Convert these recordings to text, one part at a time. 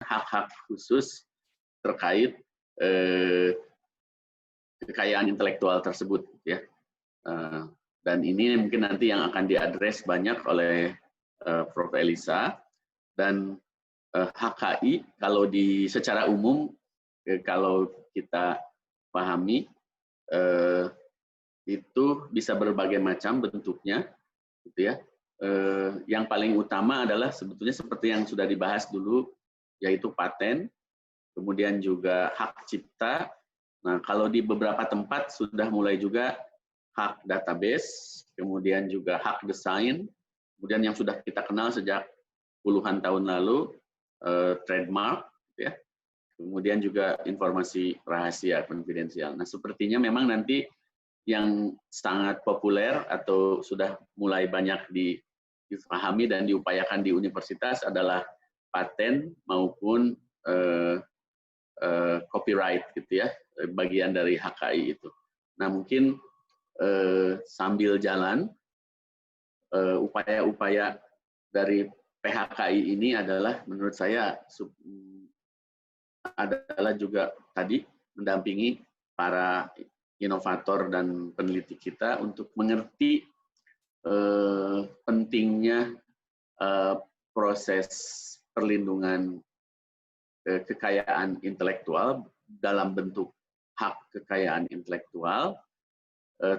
hak-hak khusus terkait kekayaan intelektual tersebut, ya. Dan ini mungkin nanti yang akan diadres banyak oleh Prof. Elisa. Dan HKI kalau secara umum kalau kita pahami itu bisa berbagai macam bentuknya, gitu ya. Yang paling utama adalah sebetulnya seperti yang sudah dibahas dulu, yaitu paten, kemudian juga hak cipta. Nah, kalau di beberapa tempat sudah mulai juga hak database, kemudian juga hak desain, kemudian yang sudah kita kenal sejak puluhan tahun lalu, trademark, ya. Kemudian juga informasi rahasia konfidensial. Nah, sepertinya memang nanti yang sangat populer atau sudah mulai banyak difahami dan diupayakan di universitas adalah paten maupun copyright, gitu ya, bagian dari HKI itu. Nah, mungkin sambil jalan upaya-upaya dari PHKI ini adalah menurut saya adalah juga tadi mendampingi para inovator dan peneliti kita untuk mengerti pentingnya proses perlindungan kekayaan intelektual dalam bentuk hak kekayaan intelektual,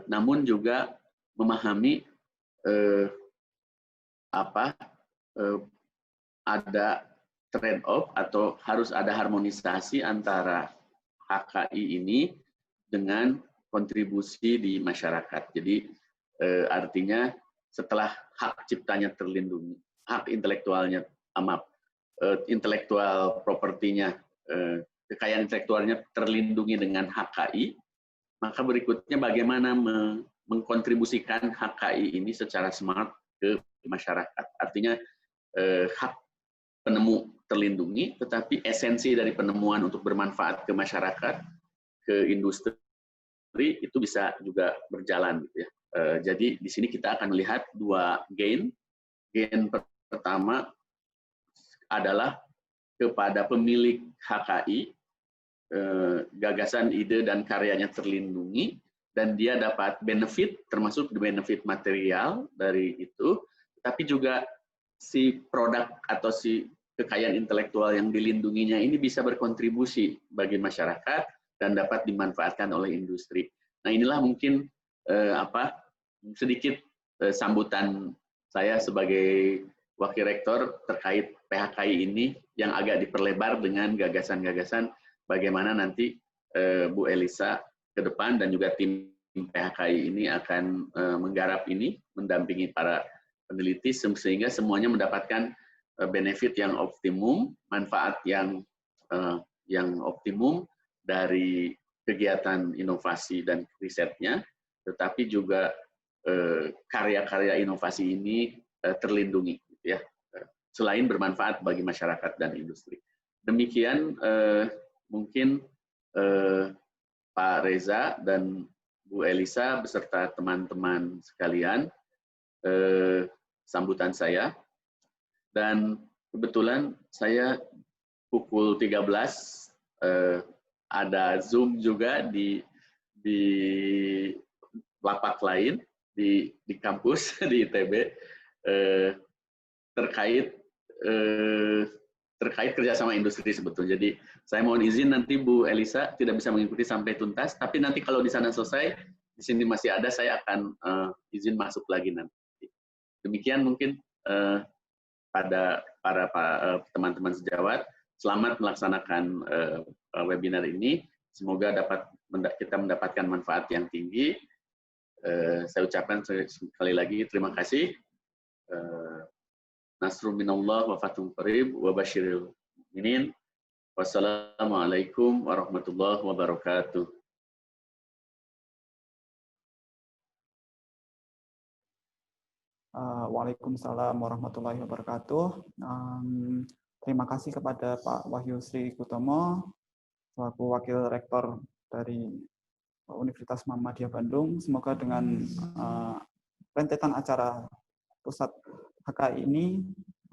namun juga memahami ada trade-off atau harus ada harmonisasi antara HKI ini dengan kontribusi di masyarakat. Jadi artinya setelah hak ciptanya terlindungi, hak intelektualnya, intelektual propertinya, kekayaan intelektualnya terlindungi dengan HKI, maka berikutnya bagaimana mengkontribusikan HKI ini secara smart ke masyarakat. Artinya hak penemu terlindungi, tetapi esensi dari penemuan untuk bermanfaat ke masyarakat, ke industri, itu bisa juga berjalan, gitu ya. Jadi di sini kita akan melihat dua gain. Gain pertama adalah kepada pemilik HKI, gagasan, ide, dan karyanya terlindungi, dan dia dapat benefit, termasuk benefit material dari itu, tapi juga si produk atau si kekayaan intelektual yang dilindunginya ini bisa berkontribusi bagi masyarakat dan dapat dimanfaatkan oleh industri. Nah, inilah mungkin sedikit sambutan saya sebagai wakil rektor terkait PHKI ini yang agak diperlebar dengan gagasan-gagasan bagaimana nanti Bu Elisa ke depan dan juga tim PHKI ini akan menggarap ini, mendampingi para peneliti sehingga semuanya mendapatkan benefit yang optimum, manfaat yang optimum dari kegiatan inovasi dan risetnya, tetapi juga karya-karya inovasi ini terlindungi, gitu ya, selain bermanfaat bagi masyarakat dan industri. Demikian mungkin Pak Reza dan Bu Elisa beserta teman-teman sekalian sambutan saya. Dan kebetulan saya pukul 13 ada Zoom juga di lapak lain di kampus di ITB terkait kerjasama industri sebetulnya. Jadi saya mohon izin nanti Bu Elisa tidak bisa mengikuti sampai tuntas, tapi nanti kalau di sana selesai, di sini masih ada, saya akan izin masuk lagi nanti. Demikian mungkin pada para teman-teman sejawat, selamat melaksanakan webinar ini. Semoga kita mendapatkan manfaat yang tinggi. Saya ucapkan sekali lagi terima kasih. Nasrun minallah wa fathun qarib wa basyiril mu'minin. Wassalamualaikum warahmatullahi wabarakatuh. Waalaikumsalam warahmatullahi wabarakatuh. Terima kasih kepada Pak Wahyu Sri Kutomo, selaku Wakil Rektor dari Universitas Muhammadiyah Bandung. Semoga dengan rentetan acara Pusat HKI ini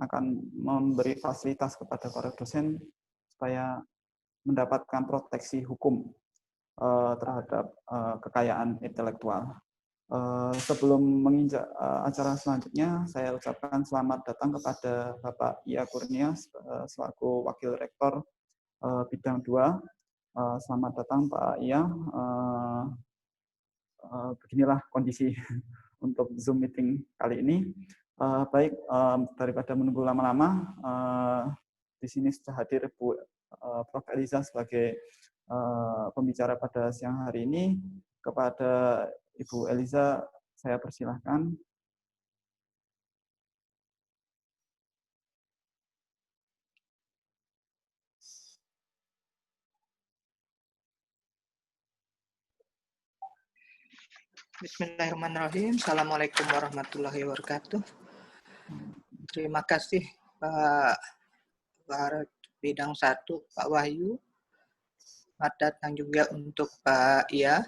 akan memberi fasilitas kepada para dosen supaya mendapatkan proteksi hukum terhadap kekayaan intelektual. Sebelum menginjak acara selanjutnya, saya ucapkan selamat datang kepada Bapak Ia Kurnia selaku Wakil Rektor Bidang 2. Selamat datang Pak Ia. Beginilah kondisi untuk Zoom meeting kali ini. Baik, daripada menunggu lama-lama, di sini sudah hadir Bu Prof. Eliza sebagai pembicara pada siang hari ini. Kepada Ibu Eliza, saya persilahkan. Bismillahirrahmanirrahim. Assalamualaikum warahmatullahi wabarakatuh. Terima kasih Pak Bidang 1, Pak Wahyu. Selamat datang juga untuk Pak Ia.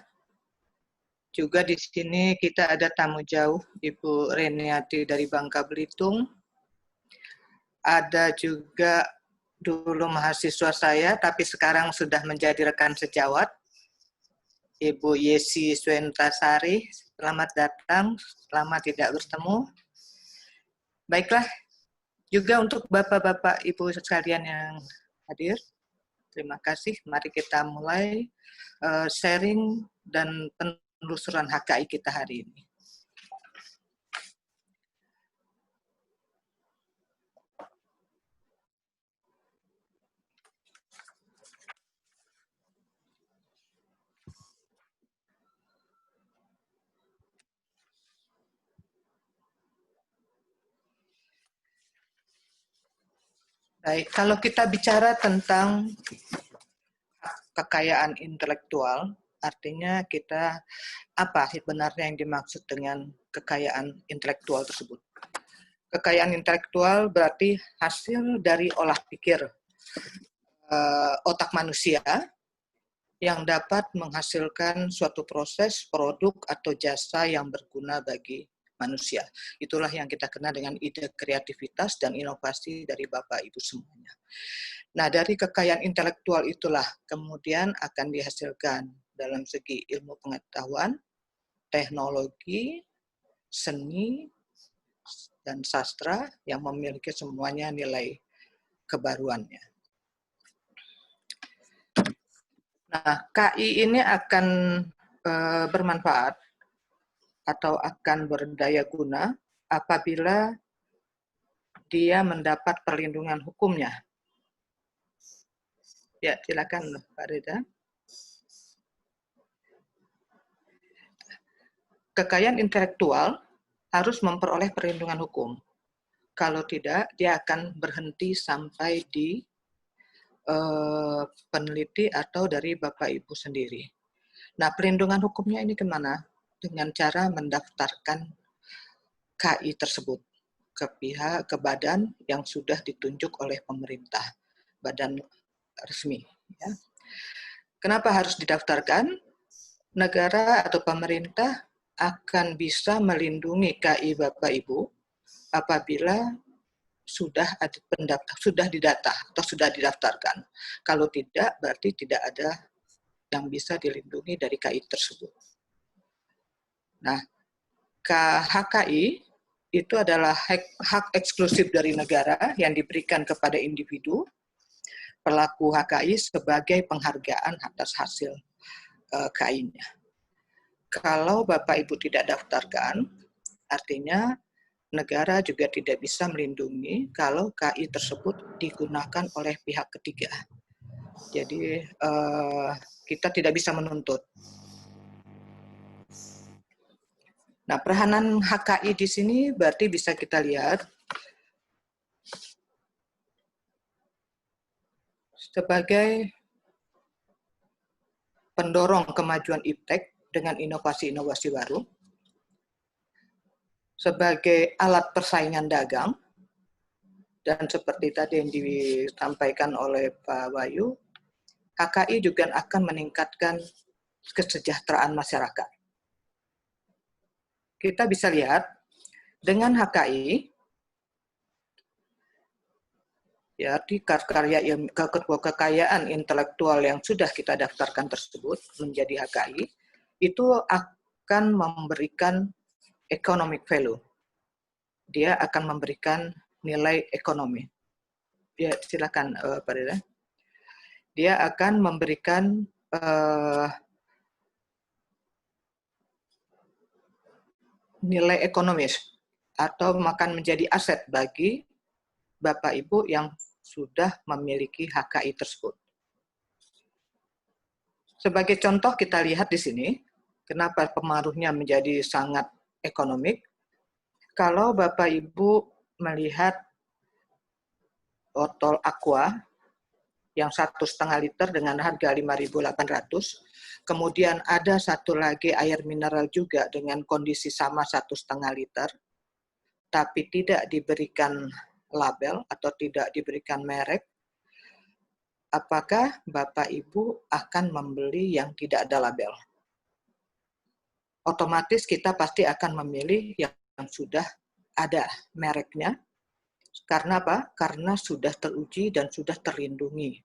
Juga di sini kita ada tamu jauh, Ibu Reniati dari Bangka Belitung. Ada juga dulu mahasiswa saya, tapi sekarang sudah menjadi rekan sejawat, Ibu Yesi Swentasari. Selamat datang, lama tidak bertemu. Baiklah, juga untuk Bapak-Bapak, Ibu sekalian yang hadir, terima kasih. Mari kita mulai sharing dan penelusuran HKI kita hari ini. Baik, kalau kita bicara tentang kekayaan intelektual, artinya kita apa sebenarnya yang dimaksud dengan kekayaan intelektual tersebut? Kekayaan intelektual berarti hasil dari olah pikir otak manusia yang dapat menghasilkan suatu proses, produk, atau jasa yang berguna bagi manusia. Itulah yang kita kenal dengan ide kreativitas dan inovasi dari Bapak Ibu semuanya. Nah, dari kekayaan intelektual itulah kemudian akan dihasilkan dalam segi ilmu pengetahuan, teknologi, seni, dan sastra yang memiliki semuanya nilai kebaruannya. Nah, KI ini akan bermanfaat atau akan berdaya guna apabila dia mendapat perlindungan hukumnya. Ya, silakan Pak Reza. Kekayaan intelektual harus memperoleh perlindungan hukum. Kalau tidak, dia akan berhenti sampai di peneliti atau dari Bapak Ibu sendiri. Nah, perlindungan hukumnya ini kemana? Dengan cara mendaftarkan KI tersebut ke badan yang sudah ditunjuk oleh pemerintah, badan resmi. Ya. Kenapa harus didaftarkan? Negara atau pemerintah akan bisa melindungi KI Bapak Ibu apabila sudah didata atau sudah didaftarkan. Kalau tidak, berarti tidak ada yang bisa dilindungi dari KI tersebut. Nah, HKI itu adalah hak eksklusif dari negara yang diberikan kepada individu pelaku HKI sebagai penghargaan atas hasil KI-nya. Kalau Bapak Ibu tidak daftarkan, artinya negara juga tidak bisa melindungi kalau KI tersebut digunakan oleh pihak ketiga. Jadi kita tidak bisa menuntut. Nah, peranan HKI di sini berarti bisa kita lihat sebagai pendorong kemajuan iptek dengan inovasi-inovasi baru, sebagai alat persaingan dagang, dan seperti tadi yang disampaikan oleh Pak Wahyu, HKI juga akan meningkatkan kesejahteraan masyarakat. Kita bisa lihat, dengan HKI, ya di karya kekayaan intelektual yang sudah kita daftarkan tersebut menjadi HKI itu akan memberikan economic value. Dia akan memberikan nilai ekonomi. Ya, silakan Pak Deda. Dia akan memberikan nilai ekonomis atau akan menjadi aset bagi Bapak Ibu yang sudah memiliki HKI tersebut. Sebagai contoh kita lihat di sini, kenapa pengaruhnya menjadi sangat ekonomik. Kalau Bapak Ibu melihat botol aqua yang 1,5 liter dengan harga 5.800, kemudian ada satu lagi air mineral juga dengan kondisi sama 1,5 liter, tapi tidak diberikan label atau tidak diberikan merek, apakah Bapak Ibu akan membeli yang tidak ada label? Otomatis kita pasti akan memilih yang sudah ada mereknya. Karena apa? Karena sudah teruji dan sudah terlindungi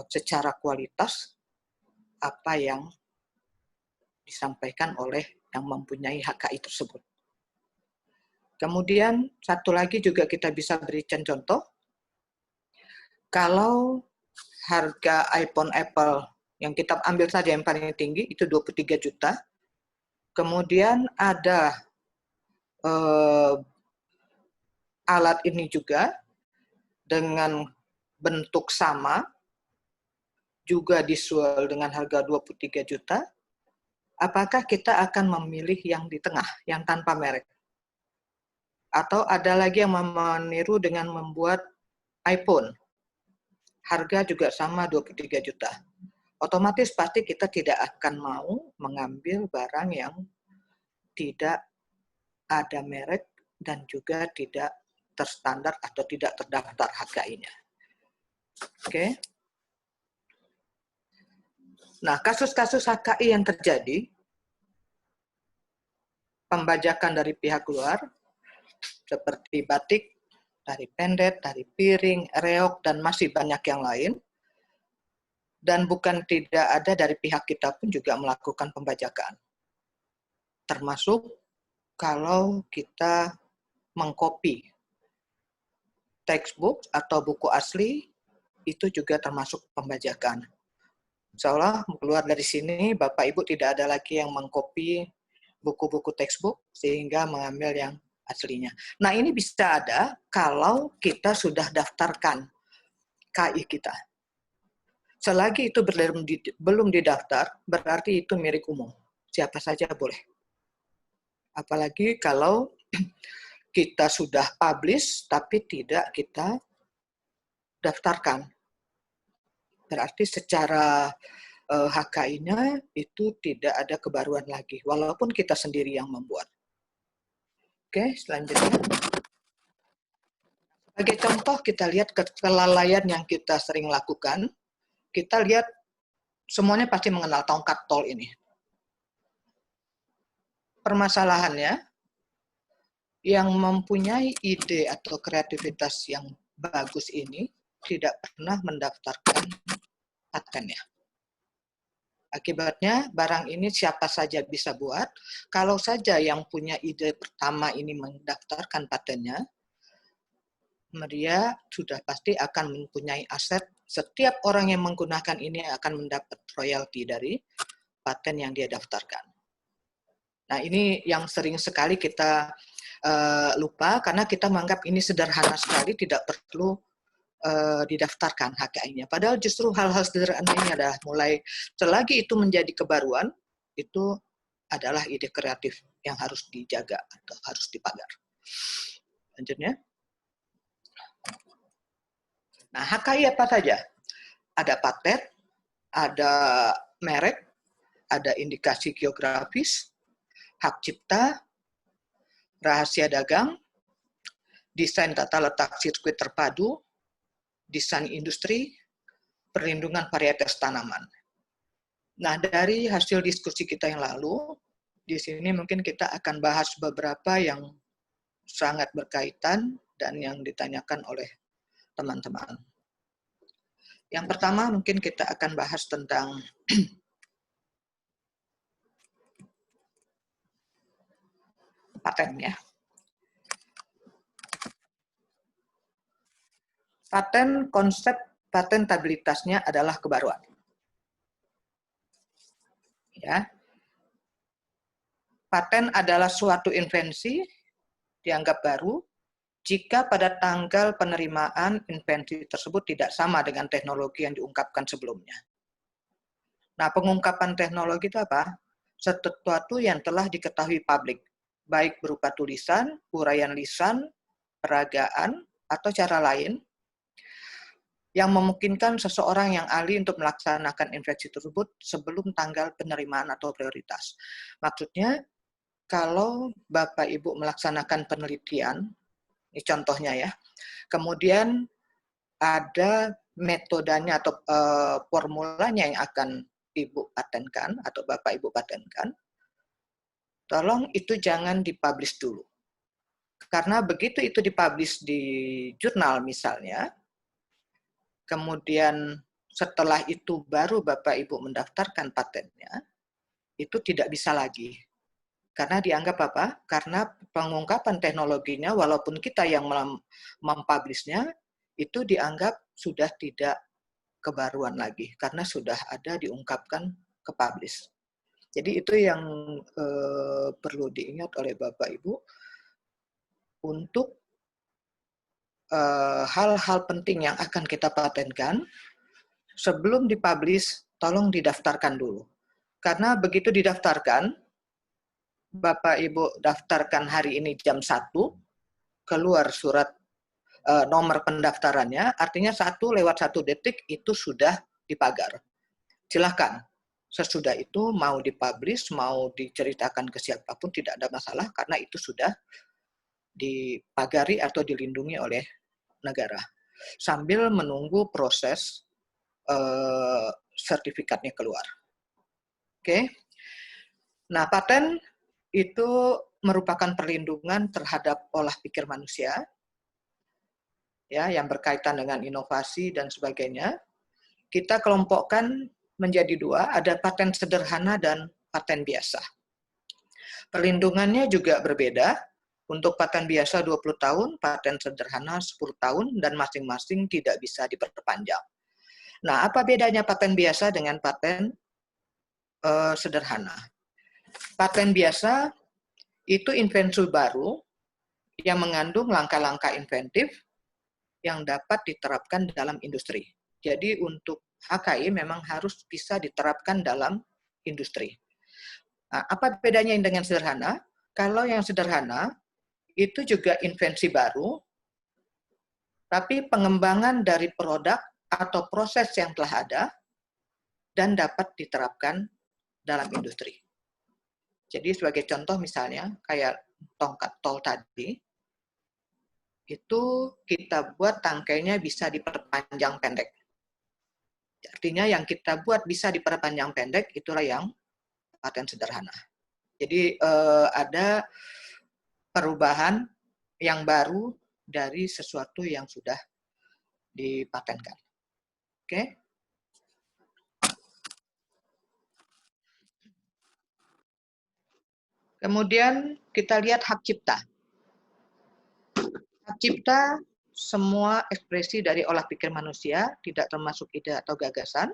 secara kualitas apa yang disampaikan oleh yang mempunyai HKI tersebut. Kemudian satu lagi juga kita bisa berikan contoh. Kalau harga iPhone Apple yang kita ambil saja yang paling tinggi itu 23 juta. Kemudian ada alat ini juga dengan bentuk sama, juga dijual dengan harga 23 juta, apakah kita akan memilih yang di tengah, yang tanpa merek? Atau ada lagi yang meniru dengan membuat iPhone, harga juga sama 23 juta. Otomatis pasti kita tidak akan mau mengambil barang yang tidak ada merek dan juga tidak terstandar atau tidak terdaftar HKI-nya. Oke. Nah, kasus-kasus HKI yang terjadi, pembajakan dari pihak luar, seperti batik, dari pendet, dari piring, reok, dan masih banyak yang lain, dan bukan tidak ada dari pihak kita pun juga melakukan pembajakan. Termasuk kalau kita mengcopy textbook atau buku asli, itu juga termasuk pembajakan. Insya Allah keluar dari sini, Bapak Ibu tidak ada lagi yang mengcopy buku-buku textbook sehingga mengambil yang aslinya. Nah, ini bisa ada kalau kita sudah daftarkan KI kita. Selagi itu belum didaftar, berarti itu milik umum. Siapa saja boleh. Apalagi kalau kita sudah publish, tapi tidak kita daftarkan. Berarti secara HKI-nya itu tidak ada kebaruan lagi, walaupun kita sendiri yang membuat. Oke, selanjutnya. Sebagai contoh, kita lihat kelalaian yang kita sering lakukan. Kita lihat semuanya pasti mengenal tongkat tol ini. Permasalahannya, yang mempunyai ide atau kreativitas yang bagus ini tidak pernah mendaftarkan patennya. Akibatnya, barang ini siapa saja bisa buat. Kalau saja yang punya ide pertama ini mendaftarkan patennya, dia sudah pasti akan mempunyai aset. Setiap orang yang menggunakan ini akan mendapat royalti dari paten yang dia daftarkan. Nah, ini yang sering sekali kita lupa karena kita menganggap ini sederhana sekali, tidak perlu didaftarkan HKI-nya. Padahal justru hal-hal sederhana ini adalah mulai selagi itu menjadi kebaruan, itu adalah ide kreatif yang harus dijaga atau harus dipagar. Lanjutnya. Nah, HKI apa saja? Ada paten, ada merek, ada indikasi geografis, hak cipta, rahasia dagang, desain tata letak sirkuit terpadu, desain industri, perlindungan varietas tanaman. Nah, dari hasil diskusi kita yang lalu, di sini mungkin kita akan bahas beberapa yang sangat berkaitan dan yang ditanyakan oleh teman-teman. Yang pertama mungkin kita akan bahas tentang paten ya. Paten, konsep patentabilitasnya adalah kebaruan. Ya. Paten adalah suatu invensi dianggap baru jika pada tanggal penerimaan invensi tersebut tidak sama dengan teknologi yang diungkapkan sebelumnya. Nah, pengungkapan teknologi itu apa? Sesuatu yang telah diketahui publik, baik berupa tulisan, uraian lisan, peragaan, atau cara lain yang memungkinkan seseorang yang ahli untuk melaksanakan invensi tersebut sebelum tanggal penerimaan atau prioritas. Maksudnya, kalau Bapak Ibu melaksanakan penelitian, ini contohnya ya, kemudian ada metodenya atau formulanya yang akan Ibu patenkan atau Bapak Ibu patenkan, tolong itu jangan dipublish dulu. Karena begitu itu dipublish di jurnal misalnya, kemudian setelah itu baru Bapak Ibu mendaftarkan patennya, itu tidak bisa lagi. Karena dianggap apa? Karena pengungkapan teknologinya, walaupun kita yang mempublishnya, itu dianggap sudah tidak kebaruan lagi, karena sudah ada diungkapkan ke publish. Jadi itu yang perlu diingat oleh Bapak Ibu untuk hal-hal penting yang akan kita patenkan, sebelum dipublish, tolong didaftarkan dulu. Karena begitu didaftarkan, Bapak Ibu daftarkan hari ini jam 1, keluar surat nomor pendaftarannya, artinya 1/1 detik itu sudah dipagar. Silahkan, sesudah itu mau dipublish, mau diceritakan ke siapapun tidak ada masalah, karena itu sudah dipagari atau dilindungi oleh negara. Sambil menunggu proses sertifikatnya keluar. Oke. Nah, paten itu merupakan perlindungan terhadap olah pikir manusia, ya, yang berkaitan dengan inovasi dan sebagainya. Kita kelompokkan menjadi 2, ada paten sederhana dan paten biasa. Perlindungannya juga berbeda. Untuk paten biasa 20 tahun, paten sederhana 10 tahun, dan masing-masing tidak bisa diperpanjang. Nah, apa bedanya paten biasa dengan paten sederhana? Paten biasa itu invensi baru yang mengandung langkah-langkah inventif yang dapat diterapkan dalam industri. Jadi untuk HKI memang harus bisa diterapkan dalam industri. Nah, apa bedanya dengan sederhana? Kalau yang sederhana, itu juga invensi baru, tapi pengembangan dari produk atau proses yang telah ada dan dapat diterapkan dalam industri. Jadi sebagai contoh misalnya, kayak tongkat tol tadi, itu kita buat tangkainya bisa diperpanjang pendek. Artinya yang kita buat bisa diperpanjang pendek, itulah yang paten sederhana. Jadi ada perubahan yang baru dari sesuatu yang sudah dipatenkan. Oke? Kemudian kita lihat hak cipta. Hak cipta semua ekspresi dari olah pikir manusia, tidak termasuk ide atau gagasan,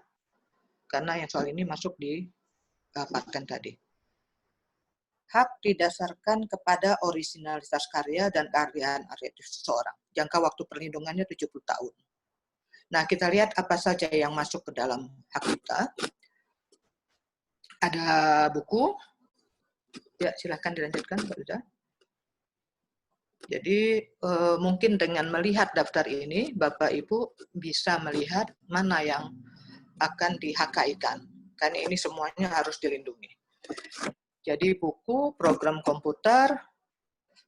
karena yang soal ini masuk di paten tadi. Hak didasarkan kepada originalitas karya dan keahlian kreatif seseorang. Jangka waktu perlindungannya 70 tahun. Nah, kita lihat apa saja yang masuk ke dalam hak cipta. Ada buku. Ya, silahkan dilanjutkan, Pak Duda. Jadi, mungkin dengan melihat daftar ini, Bapak Ibu bisa melihat mana yang akan di-HKI-kan. Karena ini semuanya harus dilindungi. Jadi buku, program komputer,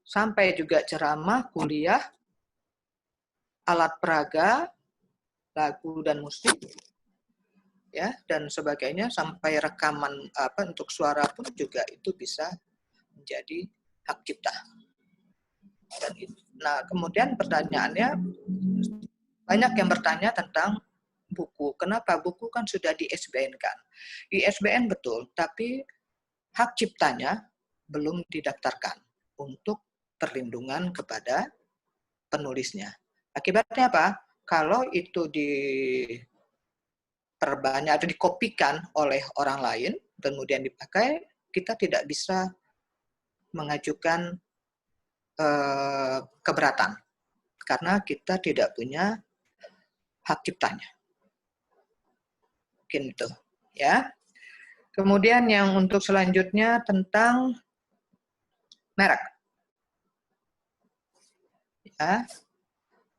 sampai juga ceramah, kuliah, alat peraga, lagu dan musik, ya, dan sebagainya, sampai rekaman untuk suara pun juga itu bisa menjadi hak cipta. Nah, kemudian pertanyaannya, Banyak yang bertanya tentang buku. Kenapa? Buku kan sudah di ISBN-kan. ISBN betul, tapi hak ciptanya belum didaftarkan untuk perlindungan kepada penulisnya. Akibatnya apa? Kalau itu diperbanyak atau dikopikan oleh orang lain, kemudian dipakai, kita tidak bisa mengajukan keberatan karena kita tidak punya hak ciptanya. Mungkin itu, ya. Kemudian yang untuk selanjutnya tentang merek. Ya.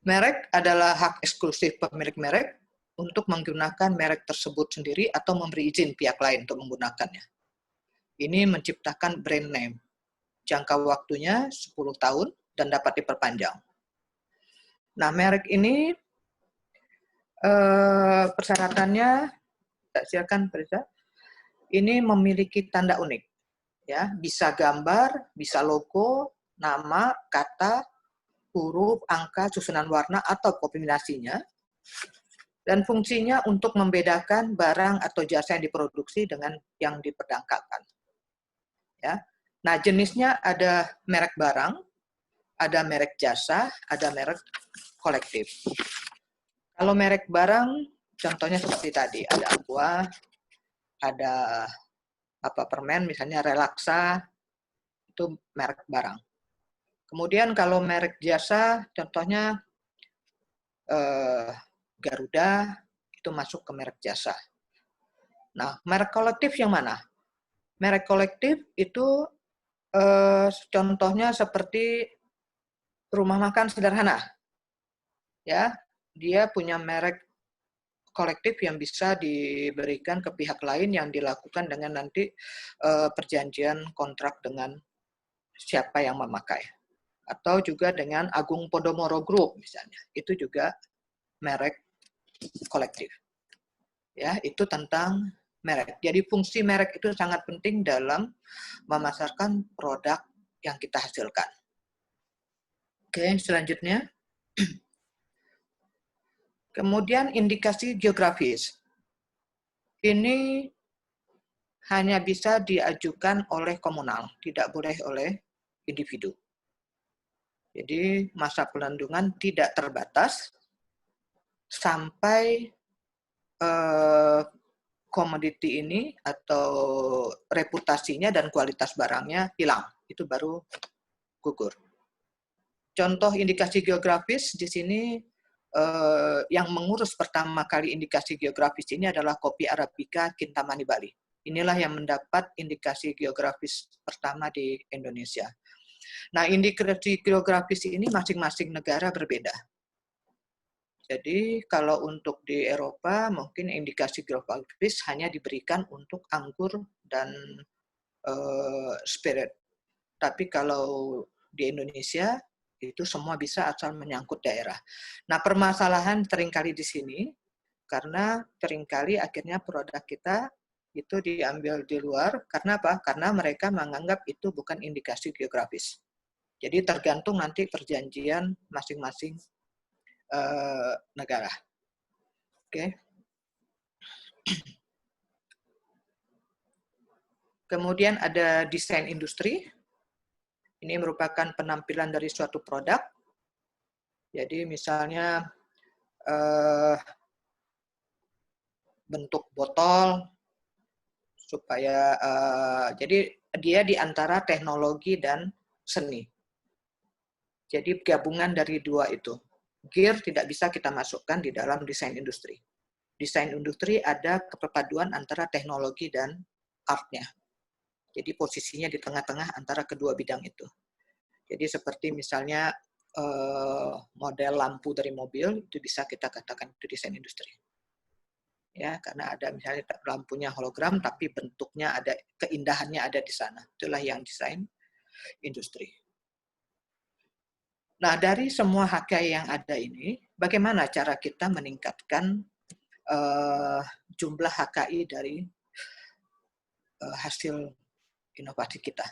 Merek adalah hak eksklusif pemilik merek untuk menggunakan merek tersebut sendiri atau memberi izin pihak lain untuk menggunakannya. Ini menciptakan brand name. Jangka waktunya 10 tahun dan dapat diperpanjang. Nah, merek ini persyaratannya, silakan Perisa, ini memiliki tanda unik. Ya, bisa gambar, bisa logo, nama, kata, huruf, angka, susunan warna, atau kombinasinya. Dan fungsinya untuk membedakan barang atau jasa yang diproduksi dengan yang diperdagangkan. Ya. Nah, jenisnya ada merek barang, ada merek jasa, ada merek kolektif. Kalau merek barang, contohnya seperti tadi, ada Aqua, ada permen, misalnya Relaxa, itu merek barang. Kemudian kalau merek jasa, contohnya Garuda, itu masuk ke merek jasa. Nah, merek kolektif yang mana? Merek kolektif itu contohnya seperti rumah makan sederhana. Ya, dia punya merek kolektif yang bisa diberikan ke pihak lain yang dilakukan dengan nanti perjanjian kontrak dengan siapa yang memakai. Atau juga dengan Agung Podomoro Group misalnya. Itu juga merek kolektif. Ya, itu tentang merek. Jadi fungsi merek itu sangat penting dalam memasarkan produk yang kita hasilkan. Oke, selanjutnya. Kemudian indikasi geografis. Ini hanya bisa diajukan oleh komunal, tidak boleh oleh individu. Jadi masa pelindungan tidak terbatas sampai komoditi ini atau reputasinya dan kualitas barangnya hilang. Itu baru gugur. Contoh indikasi geografis di sini yang mengurus pertama kali indikasi geografis ini adalah kopi Arabica Kintamani Bali. Inilah yang mendapat indikasi geografis pertama di Indonesia. Nah, indikasi geografis ini masing-masing negara berbeda. Jadi kalau untuk di Eropa mungkin indikasi geografis hanya diberikan untuk anggur dan spirit. Tapi kalau di Indonesia itu semua bisa asal menyangkut daerah. Nah, permasalahan seringkali di sini karena seringkali akhirnya produk kita itu diambil di luar. Karena apa? Karena mereka menganggap itu bukan indikasi geografis. Jadi tergantung nanti perjanjian masing-masing negara. Oke. Kemudian ada desain industri. Ini merupakan penampilan dari suatu produk. Jadi misalnya bentuk botol supaya jadi dia di antara teknologi dan seni. Jadi gabungan dari dua itu. Gear tidak bisa kita masukkan di dalam desain industri. Desain industri ada keperpaduan antara teknologi dan art-nya. Jadi posisinya di tengah-tengah antara kedua bidang itu. Jadi seperti misalnya model lampu dari mobil itu bisa kita katakan itu desain industri. Ya, karena ada misalnya lampunya hologram tapi bentuknya ada, keindahannya ada di sana. Itulah yang desain industri. Nah, dari semua HKI yang ada ini, bagaimana cara kita meningkatkan jumlah HKI dari hasil inovasi kita?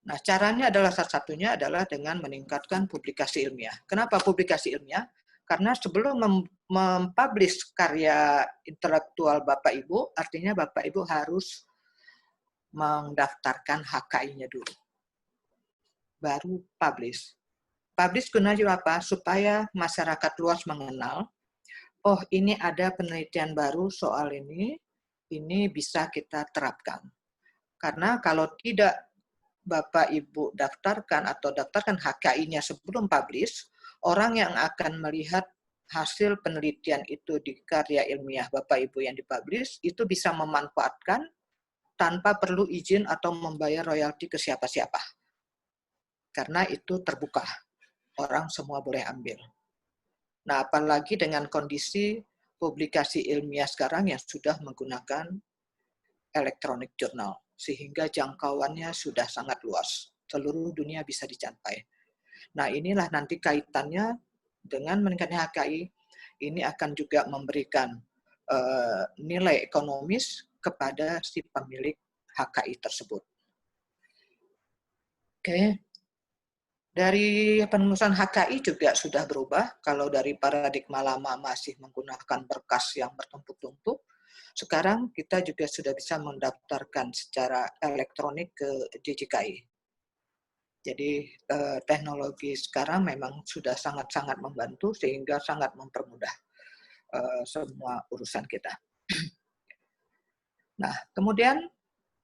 Nah, caranya adalah salah satunya adalah dengan meningkatkan publikasi ilmiah. Kenapa publikasi ilmiah? Karena sebelum mempublish karya intelektual Bapak Ibu, artinya Bapak Ibu harus mendaftarkan HKI-nya dulu. Baru publish. Publish gunanya apa? Supaya masyarakat luas mengenal, oh ini ada penelitian baru soal ini bisa kita terapkan. Karena kalau tidak Bapak Ibu daftarkan atau daftarkan HKI-nya sebelum publish, orang yang akan melihat hasil penelitian itu di karya ilmiah Bapak Ibu yang dipublish itu bisa memanfaatkan tanpa perlu izin atau membayar royalti ke siapa-siapa. Karena itu terbuka. Orang semua boleh ambil. Nah, apalagi dengan kondisi publikasi ilmiah sekarang yang sudah menggunakan electronic journal, sehingga jangkauannya sudah sangat luas. Seluruh dunia bisa dicapai. Nah, inilah nanti kaitannya dengan meningkatnya HKI, ini akan juga memberikan nilai ekonomis kepada si pemilik HKI tersebut. Oke. Dari penulisan HKI juga sudah berubah. Kalau dari paradigma lama masih menggunakan berkas yang bertumpuk-tumpuk, sekarang kita juga sudah bisa mendaftarkan secara elektronik ke DJKI. Jadi teknologi sekarang memang sudah sangat-sangat membantu sehingga sangat mempermudah semua urusan kita. Nah, kemudian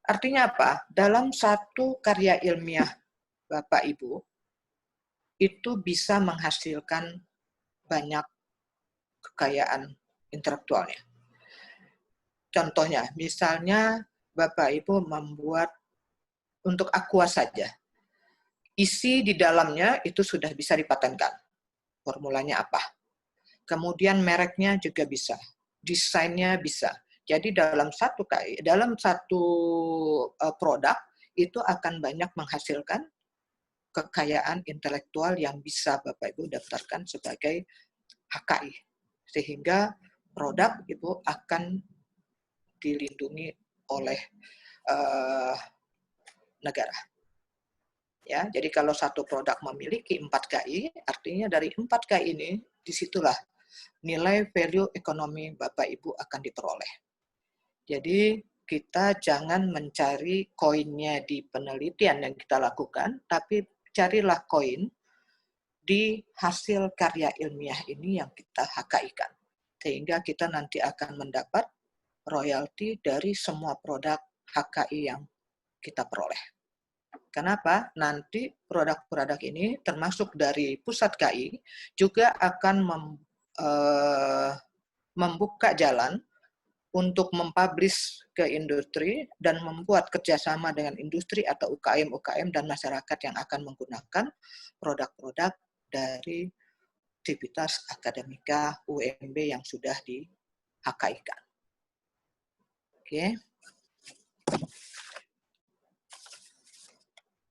artinya apa? Dalam satu karya ilmiah Bapak Ibu, itu bisa menghasilkan banyak kekayaan intelektualnya. Contohnya, misalnya Bapak Ibu membuat untuk Aqua saja, isi di dalamnya itu sudah bisa dipatenkan. Formulanya apa? Kemudian mereknya juga bisa, desainnya bisa. Jadi dalam satu produk itu akan banyak menghasilkan kekayaan intelektual yang bisa Bapak Ibu daftarkan sebagai HKI. Sehingga produk Ibu akan dilindungi oleh negara. Ya, jadi kalau satu produk memiliki 4 KI, artinya dari 4 KI ini, disitulah nilai value ekonomi Bapak Ibu akan diperoleh. Jadi kita jangan mencari koinnya di penelitian yang kita lakukan, tapi carilah koin di hasil karya ilmiah ini yang kita HKI-kan. Sehingga kita nanti akan mendapat royalti dari semua produk HKI yang kita peroleh. Kenapa? Nanti produk-produk ini termasuk dari pusat KI juga akan membuka jalan untuk mempublish ke industri dan membuat kerjasama dengan industri atau UKM dan masyarakat yang akan menggunakan produk-produk dari aktivitas akademika UMB yang sudah di-HKI-kan. Oke.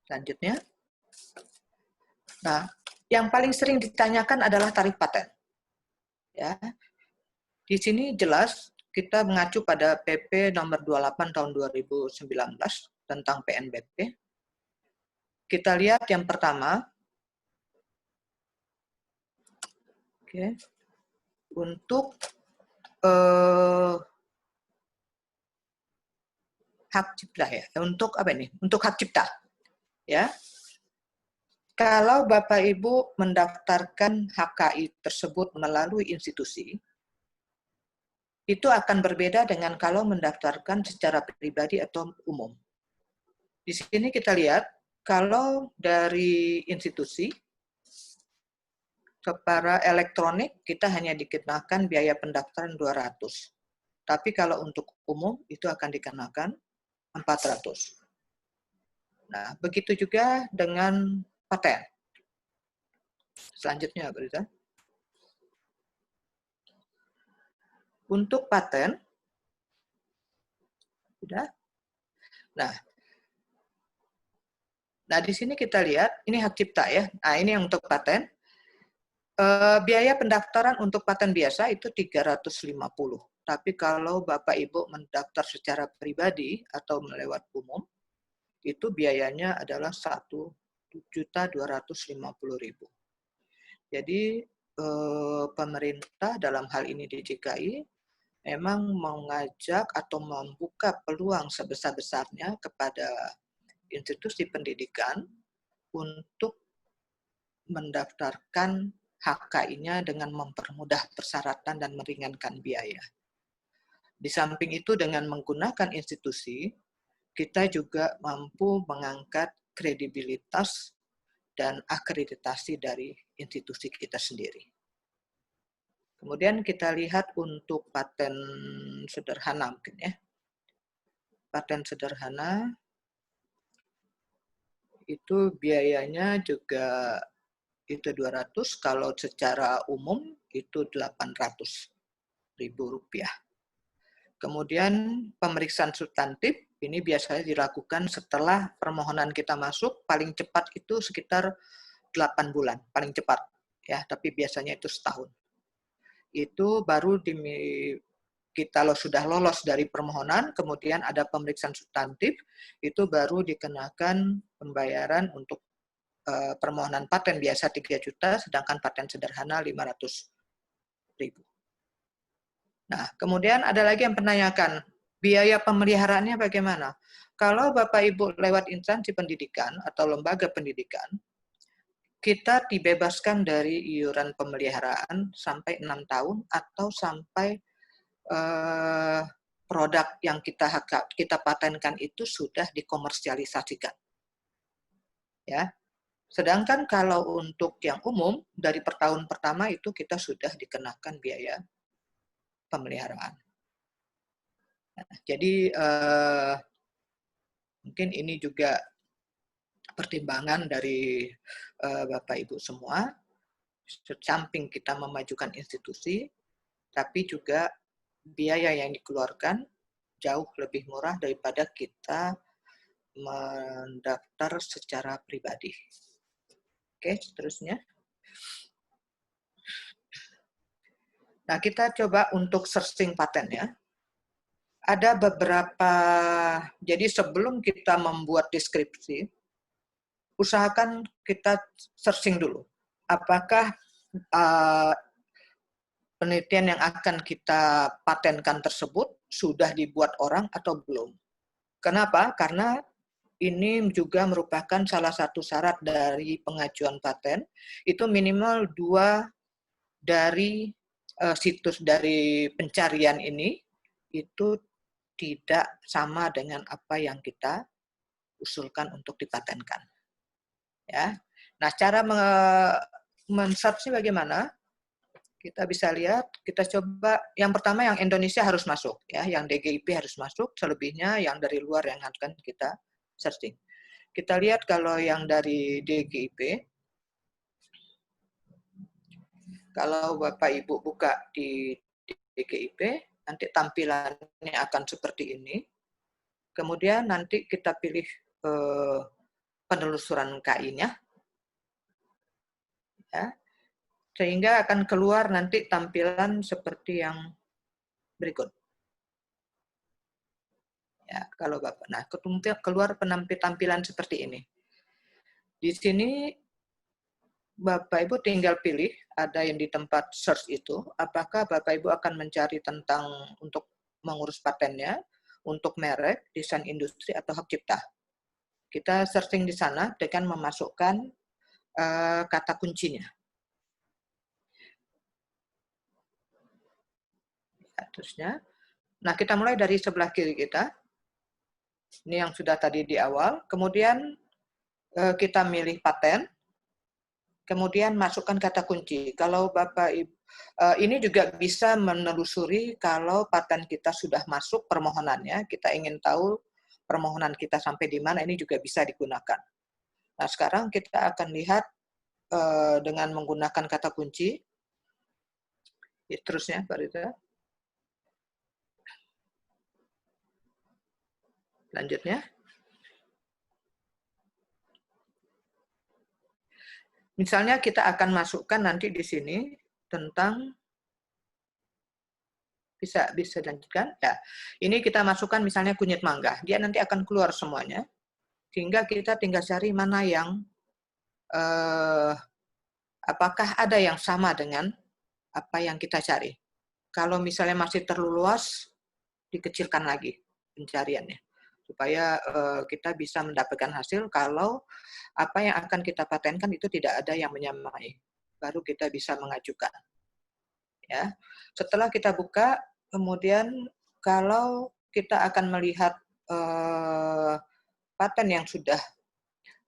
Selanjutnya. Nah, yang paling sering ditanyakan adalah tarif paten. Ya. Di sini jelas kita mengacu pada PP nomor 28 tahun 2019 tentang PNBP. Kita lihat yang pertama. Oke. Untuk hak cipta ya. Untuk apa ini? Untuk hak cipta. Ya. Kalau Bapak Ibu mendaftarkan HKI tersebut melalui institusi, itu akan berbeda dengan kalau mendaftarkan secara pribadi atau umum. Di sini kita lihat, kalau dari institusi, secara elektronik kita hanya dikenakan biaya pendaftaran 200. Tapi kalau untuk umum itu akan dikenakan 400. Nah, begitu juga dengan paten. Selanjutnya, Berita. Untuk paten, sudah. Nah, di sini kita lihat, ini hak cipta ya. Nah, ini yang untuk paten. Biaya pendaftaran untuk paten biasa itu 350. Tapi kalau Bapak Ibu mendaftar secara pribadi atau melewat umum, itu biayanya adalah 1.250.000. Jadi pemerintah dalam hal ini DJKI memang mengajak atau membuka peluang sebesar-besarnya kepada institusi pendidikan untuk mendaftarkan HKI-nya dengan mempermudah persyaratan dan meringankan biaya. Di samping itu, dengan menggunakan institusi, kita juga mampu mengangkat kredibilitas dan akreditasi dari institusi kita sendiri. Kemudian kita lihat untuk paten sederhana mungkin ya. Paten sederhana itu biayanya juga itu 200, kalau secara umum itu 800.000 rupiah. Kemudian pemeriksaan substantif ini biasanya dilakukan setelah permohonan kita masuk, paling cepat itu sekitar 8 bulan, paling cepat ya, tapi biasanya itu setahun. Itu baru kita sudah lolos dari permohonan, kemudian ada pemeriksaan substantif, itu baru dikenakan pembayaran untuk permohonan paten biasa 3 juta, sedangkan paten sederhana 500.000. Nah, kemudian ada lagi yang menanyakan, biaya pemeliharaannya bagaimana? Kalau Bapak Ibu lewat instansi pendidikan atau lembaga pendidikan, kita dibebaskan dari iuran pemeliharaan sampai 6 tahun atau sampai produk yang kita patenkan itu sudah dikomersialisasikan. Ya. Sedangkan kalau untuk yang umum, dari per tahun pertama itu kita sudah dikenakan biaya pemeliharaan. Nah, jadi mungkin ini juga pertimbangan dari Bapak Ibu semua, samping kita memajukan institusi, tapi juga biaya yang dikeluarkan jauh lebih murah daripada kita mendaftar secara pribadi. Oke, seterusnya. Nah, kita coba untuk searching paten ya. Ada beberapa, jadi sebelum kita membuat deskripsi, usahakan kita searching dulu. Apakah penelitian yang akan kita patenkan tersebut sudah dibuat orang atau belum. Kenapa? Karena ini juga merupakan salah satu syarat dari pengajuan paten, itu minimal 2 dari situs dari pencarian ini itu tidak sama dengan apa yang kita usulkan untuk dipatenkan. Ya. Nah, cara men-search bagaimana? Kita bisa lihat, kita coba yang pertama yang Indonesia harus masuk ya, yang DGIP harus masuk, selebihnya yang dari luar yang akan kita searching. Kita lihat kalau yang dari DGIP, kalau Bapak Ibu buka di DGIP, nanti tampilannya akan seperti ini. Kemudian nanti kita pilih penelusuran KI-nya. Ya. Sehingga akan keluar nanti tampilan seperti yang berikut. Ya, kalau Bapak, nah keluar tampilan seperti ini. Di sini Bapak Ibu tinggal pilih, ada yang di tempat search itu, apakah Bapak Ibu akan mencari tentang untuk mengurus patennya, untuk merek, desain industri, atau hak cipta. Kita searching di sana dengan memasukkan kata kuncinya. Terusnya, nah kita mulai dari sebelah kiri kita. Ini yang sudah tadi di awal. Kemudian kita milih paten. Kemudian masukkan kata kunci. Kalau Bapak Ibu, ini juga bisa menelusuri kalau paten kita sudah masuk permohonannya, kita ingin tahu permohonan kita sampai di mana, ini juga bisa digunakan. Nah, sekarang kita akan lihat dengan menggunakan kata kunci. Terusnya, Pak Rita. Lanjutnya. Misalnya kita akan masukkan nanti di sini tentang, bisa dilanjutkan ya. Ini kita masukkan misalnya kunyit mangga, dia nanti akan keluar semuanya, sehingga kita tinggal cari mana yang apakah ada yang sama dengan apa yang kita cari. Kalau misalnya masih terlalu luas, dikecilkan lagi pencariannya supaya kita bisa mendapatkan hasil. Kalau apa yang akan kita patenkan itu tidak ada yang menyamai, baru kita bisa mengajukan. Ya, setelah kita buka, kemudian kalau kita akan melihat paten yang sudah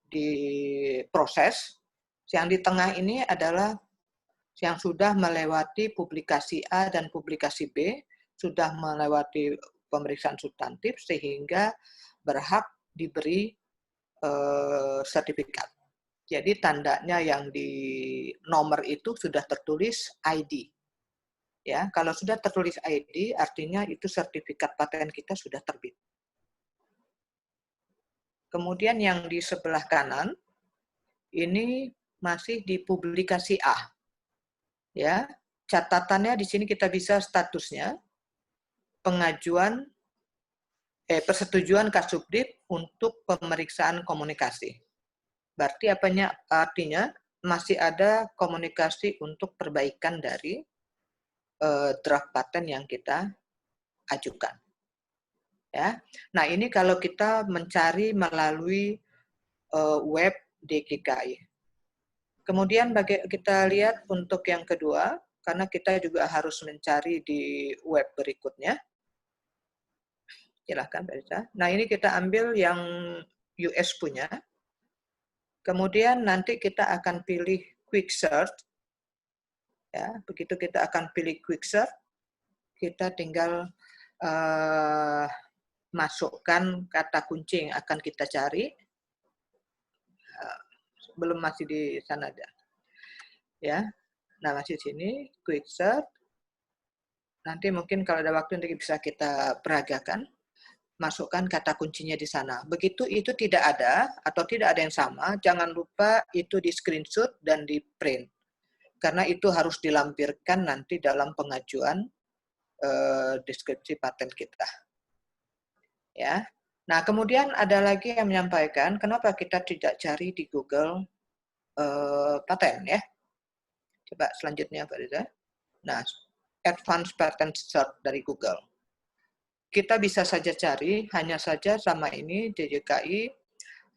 diproses, yang di tengah ini adalah yang sudah melewati publikasi A dan publikasi B, sudah melewati pemeriksaan substantif sehingga berhak diberi sertifikat. Jadi tandanya yang di nomor itu sudah tertulis ID. Ya, kalau sudah tertulis ID artinya itu sertifikat paten kita sudah terbit. Kemudian yang di sebelah kanan ini masih di publikasi A. Ya, catatannya di sini kita bisa statusnya pengajuan persetujuan Kasubdit untuk pemeriksaan komunikasi. Berarti artinya masih ada komunikasi untuk perbaikan dari draft paten yang kita ajukan. Ya. Nah, ini kalau kita mencari melalui web DKI. Kemudian kita lihat untuk yang kedua, karena kita juga harus mencari di web berikutnya. Silahkan, Pak Risa. Nah, ini kita ambil yang US punya. Kemudian nanti kita akan pilih Quick Search. Ya, begitu kita akan pilih Quick Search, kita tinggal masukkan kata kunci yang akan kita cari. Belum, masih di sana ada. Ya. Nah, masih di sini Quick Search. Nanti mungkin kalau ada waktu nanti bisa kita peragakan. Masukkan kata kuncinya di sana. Begitu itu tidak ada atau tidak ada yang sama, jangan lupa itu di screenshot dan di print. Karena itu harus dilampirkan nanti dalam pengajuan deskripsi paten kita. Ya. Nah, kemudian ada lagi yang menyampaikan kenapa kita tidak cari di Google paten ya. Coba selanjutnya Pak Riza. Nah, Advanced Patent Search dari Google. Kita bisa saja cari, hanya saja sama ini DJKI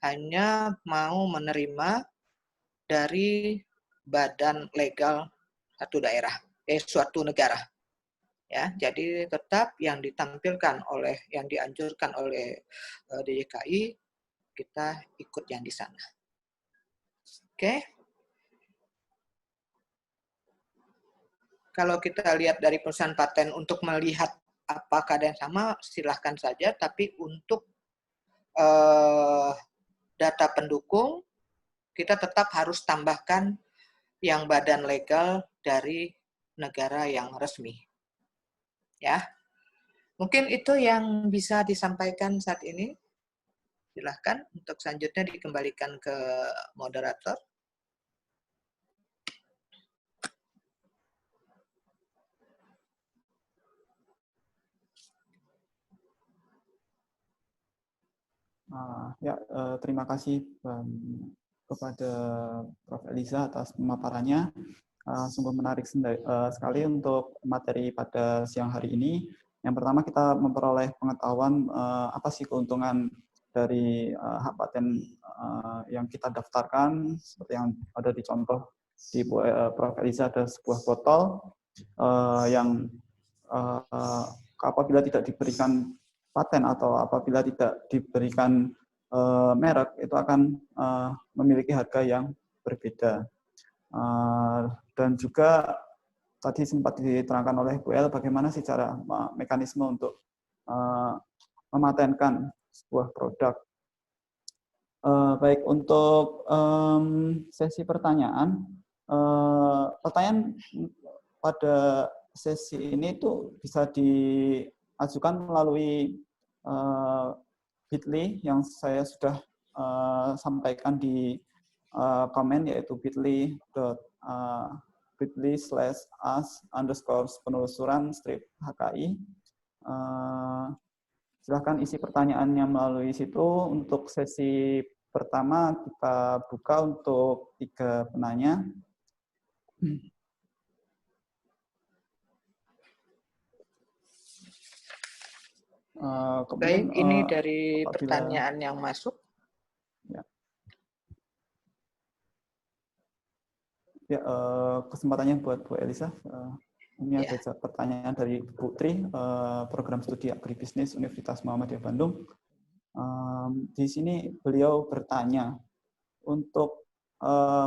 hanya mau menerima dari badan legal satu daerah, suatu negara. Ya, jadi tetap yang ditampilkan yang dianjurkan oleh DJKI, kita ikut yang di sana. Oke. Kalau kita lihat dari perusahaan paten untuk melihat apakah ada yang sama, silahkan saja. Tapi untuk data pendukung, kita tetap harus tambahkan yang badan legal dari negara yang resmi. Ya, mungkin itu yang bisa disampaikan saat ini. Silahkan untuk selanjutnya dikembalikan ke moderator. Terima kasih kepada Prof. Eliza atas pemaparannya. Sungguh menarik sekali untuk materi pada siang hari ini. Yang pertama kita memperoleh pengetahuan apa sih keuntungan dari hak paten yang kita daftarkan, seperti yang ada di contoh di Prof. Eliza, ada sebuah botol yang apabila tidak diberikan paten atau apabila tidak diberikan merek, itu akan memiliki harga yang berbeda. Dan juga tadi sempat diterangkan oleh Bu El bagaimana sih cara mekanisme untuk mematenkan sebuah produk. Baik, untuk sesi pertanyaan, pertanyaan pada sesi ini tuh bisa diajukan melalui bit.ly yang saya sudah sampaikan di komen, yaitu bit.ly/us_penelusuran-HKI. Silahkan isi pertanyaannya melalui situ. Untuk sesi pertama kita buka untuk 3 penanya. Baik, ini dari apabila, pertanyaan yang masuk. Ya, kesempatannya buat Bu Elisa. Ini Ya. ada pertanyaan dari Bu Tri, program studi agribisnis Universitas Muhammadiyah Bandung. Di sini beliau bertanya, untuk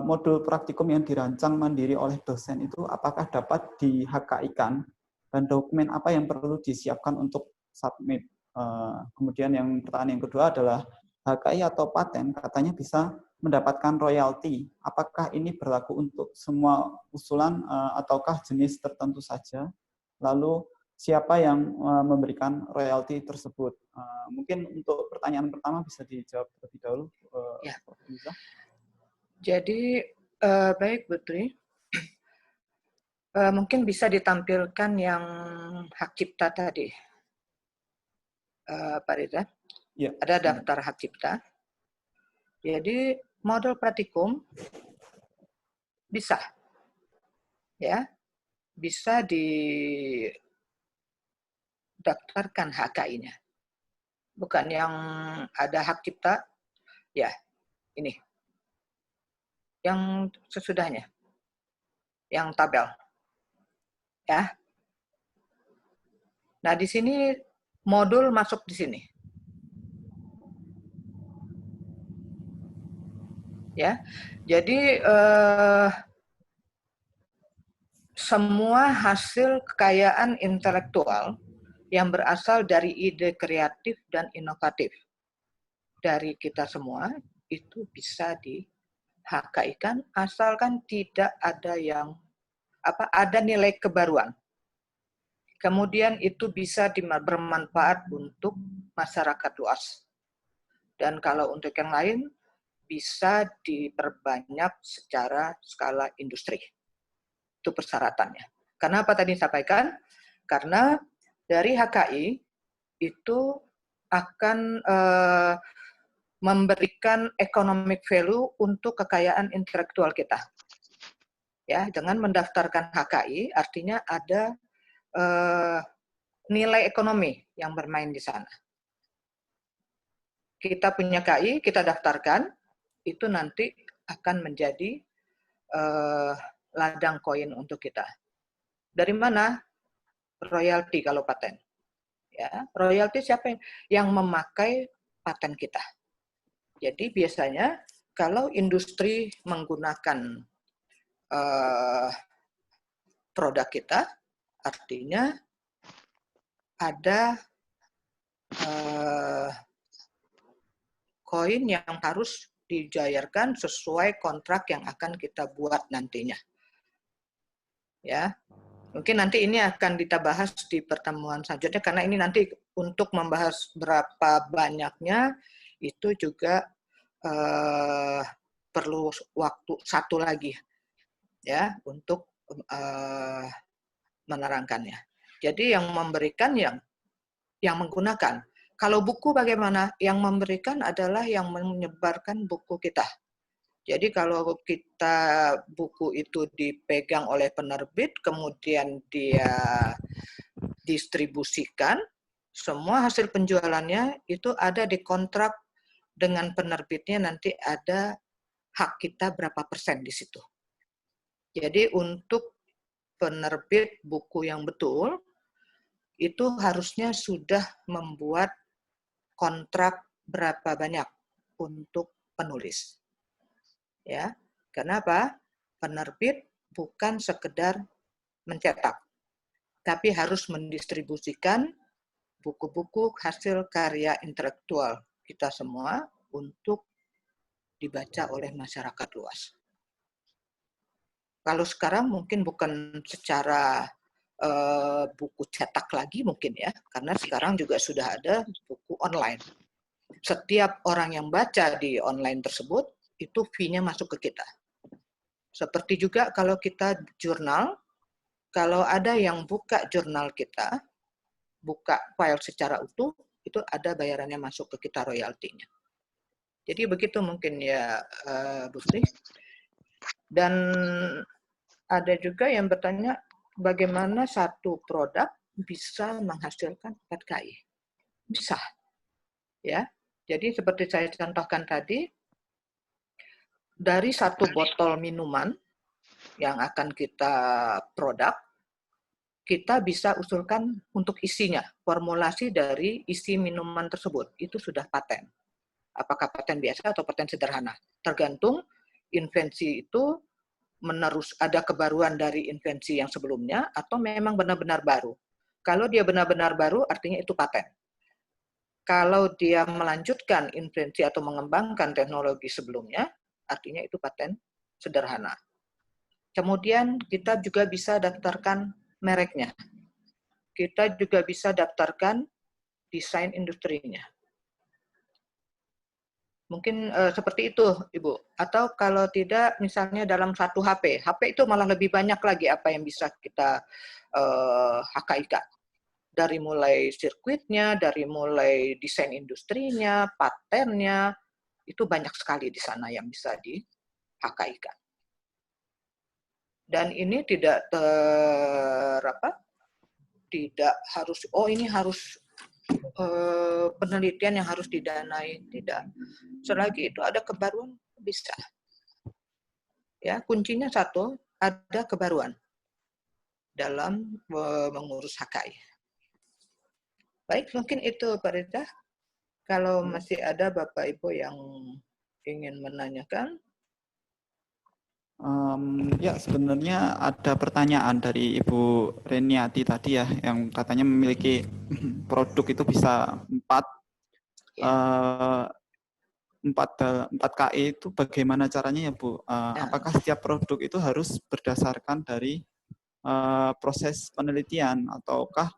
modul praktikum yang dirancang mandiri oleh dosen itu apakah dapat di HKI-kan dan dokumen apa yang perlu disiapkan untuk submit. Kemudian yang pertanyaan yang kedua adalah HKI atau paten katanya bisa mendapatkan royalti. Apakah ini berlaku untuk semua usulan ataukah jenis tertentu saja? Lalu siapa yang memberikan royalti tersebut? Mungkin untuk pertanyaan pertama bisa dijawab terlebih dahulu. Ya. Bisa? Jadi baik Bu Tri, mungkin bisa ditampilkan yang hak cipta tadi, Pak Reza. Ya, ada daftar hak cipta. Jadi model praktikum bisa, ya, bisa didaftarkan HKI-nya. Bukan yang ada hak cipta, ya ini, yang sesudahnya, yang tabel, ya. Nah di sini modul masuk di sini. Ya, jadi semua hasil kekayaan intelektual yang berasal dari ide kreatif dan inovatif dari kita semua itu bisa di HKI-kan asalkan tidak ada yang ada nilai kebaruan. Kemudian itu bisa bermanfaat untuk masyarakat luas. Dan kalau untuk yang lain bisa diperbanyak secara skala industri. Itu persyaratannya. Karena apa tadi disampaikan? Karena dari HKI itu akan memberikan economic value untuk kekayaan intelektual kita. Ya, dengan mendaftarkan HKI artinya ada nilai ekonomi yang bermain di sana. Kita punya KI, kita daftarkan, itu nanti akan menjadi ladang koin untuk kita. Dari mana? Royalti kalau paten. Ya, royalti siapa yang memakai paten kita? Jadi biasanya kalau industri menggunakan produk kita, artinya ada koin yang harus dibayarkan sesuai kontrak yang akan kita buat nantinya. Ya, mungkin nanti ini akan kita bahas di pertemuan selanjutnya karena ini nanti untuk membahas berapa banyaknya itu juga perlu waktu satu lagi ya untuk menerangkannya. Jadi yang memberikan yang menggunakan. Kalau buku bagaimana? Yang memberikan adalah yang menyebarkan buku kita. Jadi kalau kita buku itu dipegang oleh penerbit, kemudian dia distribusikan, semua hasil penjualannya itu ada di kontrak dengan penerbitnya, nanti ada hak kita berapa persen di situ. Jadi untuk penerbit buku yang betul, itu harusnya sudah membuat kontrak berapa banyak untuk penulis. Ya, kenapa? Penerbit bukan sekedar mencetak, tapi harus mendistribusikan buku-buku hasil karya intelektual kita semua untuk dibaca oleh masyarakat luas. Kalau sekarang mungkin bukan secara buku cetak lagi mungkin ya, karena sekarang juga sudah ada buku online. Setiap orang yang baca di online tersebut, itu fee-nya masuk ke kita. Seperti juga kalau kita jurnal, kalau ada yang buka jurnal kita, buka file secara utuh, itu ada bayarannya masuk ke kita royaltinya. Jadi begitu mungkin ya, Bu Sri. Dan ada juga yang bertanya bagaimana satu produk bisa menghasilkan 4 KI. Bisa, ya. Jadi seperti saya contohkan tadi, dari satu botol minuman yang akan kita produk, kita bisa usulkan untuk isinya, formulasi dari isi minuman tersebut. Itu sudah paten. Apakah paten biasa atau paten sederhana? Tergantung invensi itu ada kebaruan dari invensi yang sebelumnya atau memang benar-benar baru. Kalau dia benar-benar baru, artinya itu paten. Kalau dia melanjutkan invensi atau mengembangkan teknologi sebelumnya, artinya itu paten sederhana. Kemudian kita juga bisa daftarkan mereknya. Kita juga bisa daftarkan desain industrinya. Mungkin seperti itu, Ibu. Atau kalau tidak, misalnya dalam satu HP. HP itu malah lebih banyak lagi apa yang bisa kita HKI-kan. Dari mulai sirkuitnya, dari mulai desain industrinya, patennya, itu banyak sekali di sana yang bisa di HKI-kan. Dan ini tidak tidak harus, oh ini harus penelitian yang harus didanai, tidak. Selagi itu ada kebaruan, bisa. Ya, kuncinya satu, ada kebaruan dalam mengurus HKI. Baik, mungkin itu Pak Reza. Kalau masih ada Bapak Ibu yang ingin menanyakan. Ya, sebenarnya ada pertanyaan dari Ibu Reniati tadi ya, yang katanya memiliki produk itu bisa 4 KI itu bagaimana caranya ya Bu? Apakah setiap produk itu harus berdasarkan dari proses penelitian ataukah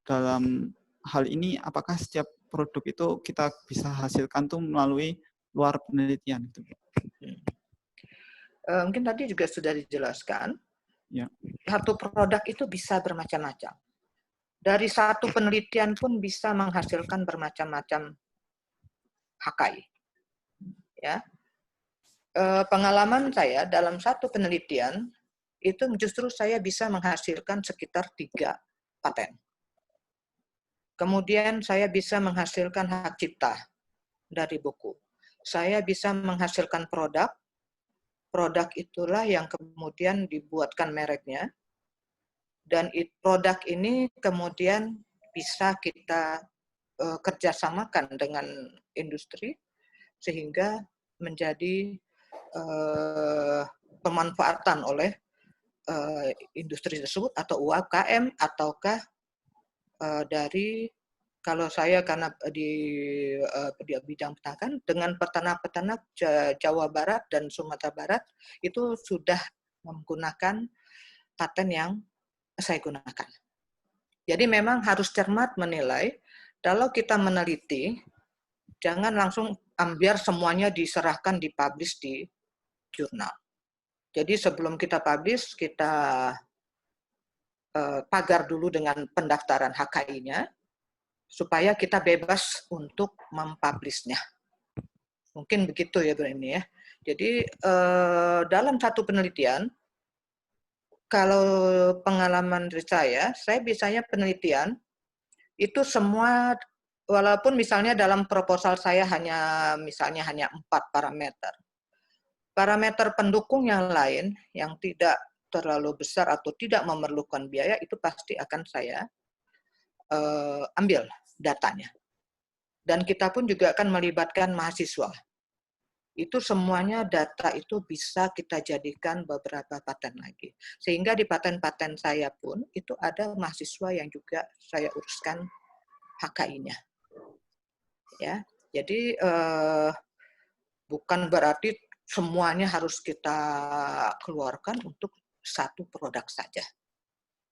dalam hal ini apakah setiap produk itu kita bisa hasilkan tuh melalui luar penelitian? Mungkin tadi juga sudah dijelaskan, ya. Satu produk itu bisa bermacam-macam. Dari satu penelitian pun bisa menghasilkan bermacam-macam HKI. Ya. Pengalaman saya dalam satu penelitian, itu justru saya bisa menghasilkan sekitar 3 paten. Kemudian saya bisa menghasilkan hak cipta dari buku. Saya bisa menghasilkan produk itulah yang kemudian dibuatkan mereknya, dan produk ini kemudian bisa kita kerjasamakan dengan industri sehingga menjadi pemanfaatan oleh industri tersebut atau UMKM ataukah dari, kalau saya karena di bidang peternakan, dengan peternak-peternak Jawa Barat dan Sumatera Barat itu sudah menggunakan paten yang saya gunakan. Jadi memang harus cermat menilai. Kalau kita meneliti, jangan langsung biar semuanya diserahkan dipublish di jurnal. Jadi sebelum kita publish, kita pagar dulu dengan pendaftaran HKI-nya, supaya kita bebas untuk mempublishnya. Mungkin begitu ya Bu Eni ya. Jadi dalam satu penelitian, kalau pengalaman dari saya biasanya penelitian itu semua, walaupun misalnya dalam proposal saya hanya 4 parameter. Parameter pendukung yang lain yang tidak terlalu besar atau tidak memerlukan biaya itu pasti akan saya ambil datanya. Dan kita pun juga akan melibatkan mahasiswa. Itu semuanya data itu bisa kita jadikan beberapa paten lagi. Sehingga di paten-paten saya pun itu ada mahasiswa yang juga saya uruskan HKI-nya. Ya, jadi bukan berarti semuanya harus kita keluarkan untuk satu produk saja.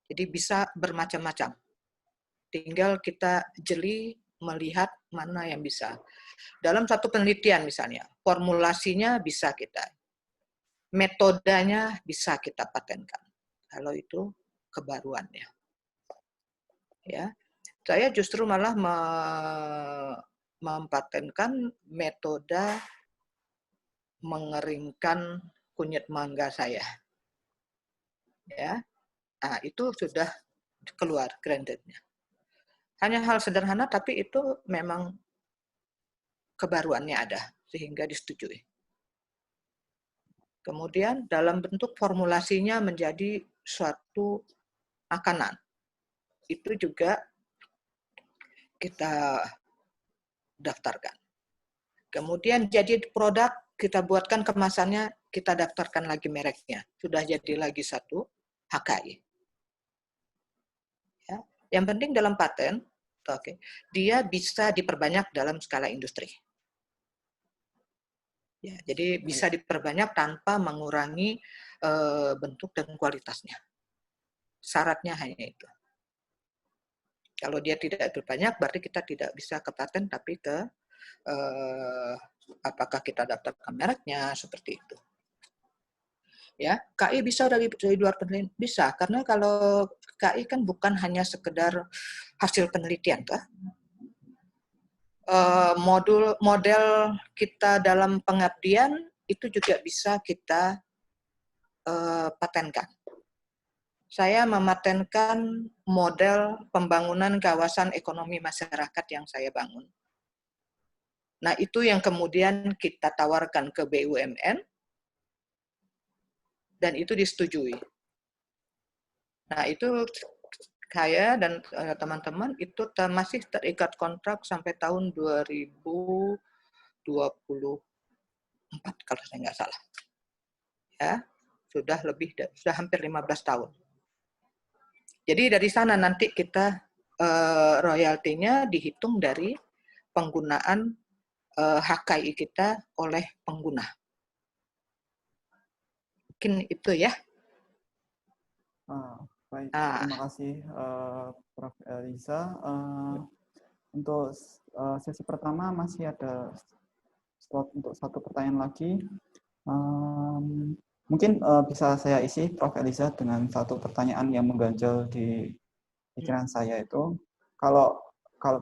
Jadi bisa bermacam-macam. Tinggal kita jeli melihat mana yang bisa. Dalam satu penelitian misalnya, formulasinya bisa kita, metodenya bisa kita patenkan. Kalau itu kebaruannya. Ya, saya justru malah mempatenkan metode mengeringkan kunyit mangga saya. Ya, nah, itu sudah keluar granted-nya. Hanya hal sederhana, tapi itu memang kebaruannya ada, sehingga disetujui. Kemudian dalam bentuk formulasinya menjadi suatu makanan. Itu juga kita daftarkan. Kemudian jadi produk, kita buatkan kemasannya, kita daftarkan lagi mereknya. Sudah jadi lagi satu HKI. Ya. Yang penting dalam paten, dia bisa diperbanyak dalam skala industri. Ya, jadi bisa diperbanyak tanpa mengurangi bentuk dan kualitasnya. Syaratnya hanya itu. Kalau dia tidak berbanyak, berarti kita tidak bisa ke paten, tapi ke apakah kita daftarkan mereknya, seperti itu. Ya, KI bisa dari luar penelitian, bisa, karena kalau KI kan bukan hanya sekedar hasil penelitian, toh. Model kita dalam pengabdian itu juga bisa kita patenkan. Saya mematenkan model pembangunan kawasan ekonomi masyarakat yang saya bangun. Nah, itu yang kemudian kita tawarkan ke BUMN, dan itu disetujui. Nah, itu saya dan teman-teman itu masih terikat kontrak sampai tahun 2024, kalau saya nggak salah. Ya, sudah hampir 15 tahun. Jadi dari sana nanti kita royaltinya dihitung dari penggunaan HKI kita oleh pengguna. Mungkin itu ya. Baik, terima kasih Prof. Eliza. Untuk sesi pertama masih ada slot untuk satu pertanyaan lagi. Mungkin bisa saya isi, Prof. Eliza, dengan satu pertanyaan yang mengganjal di pikiran saya itu, kalau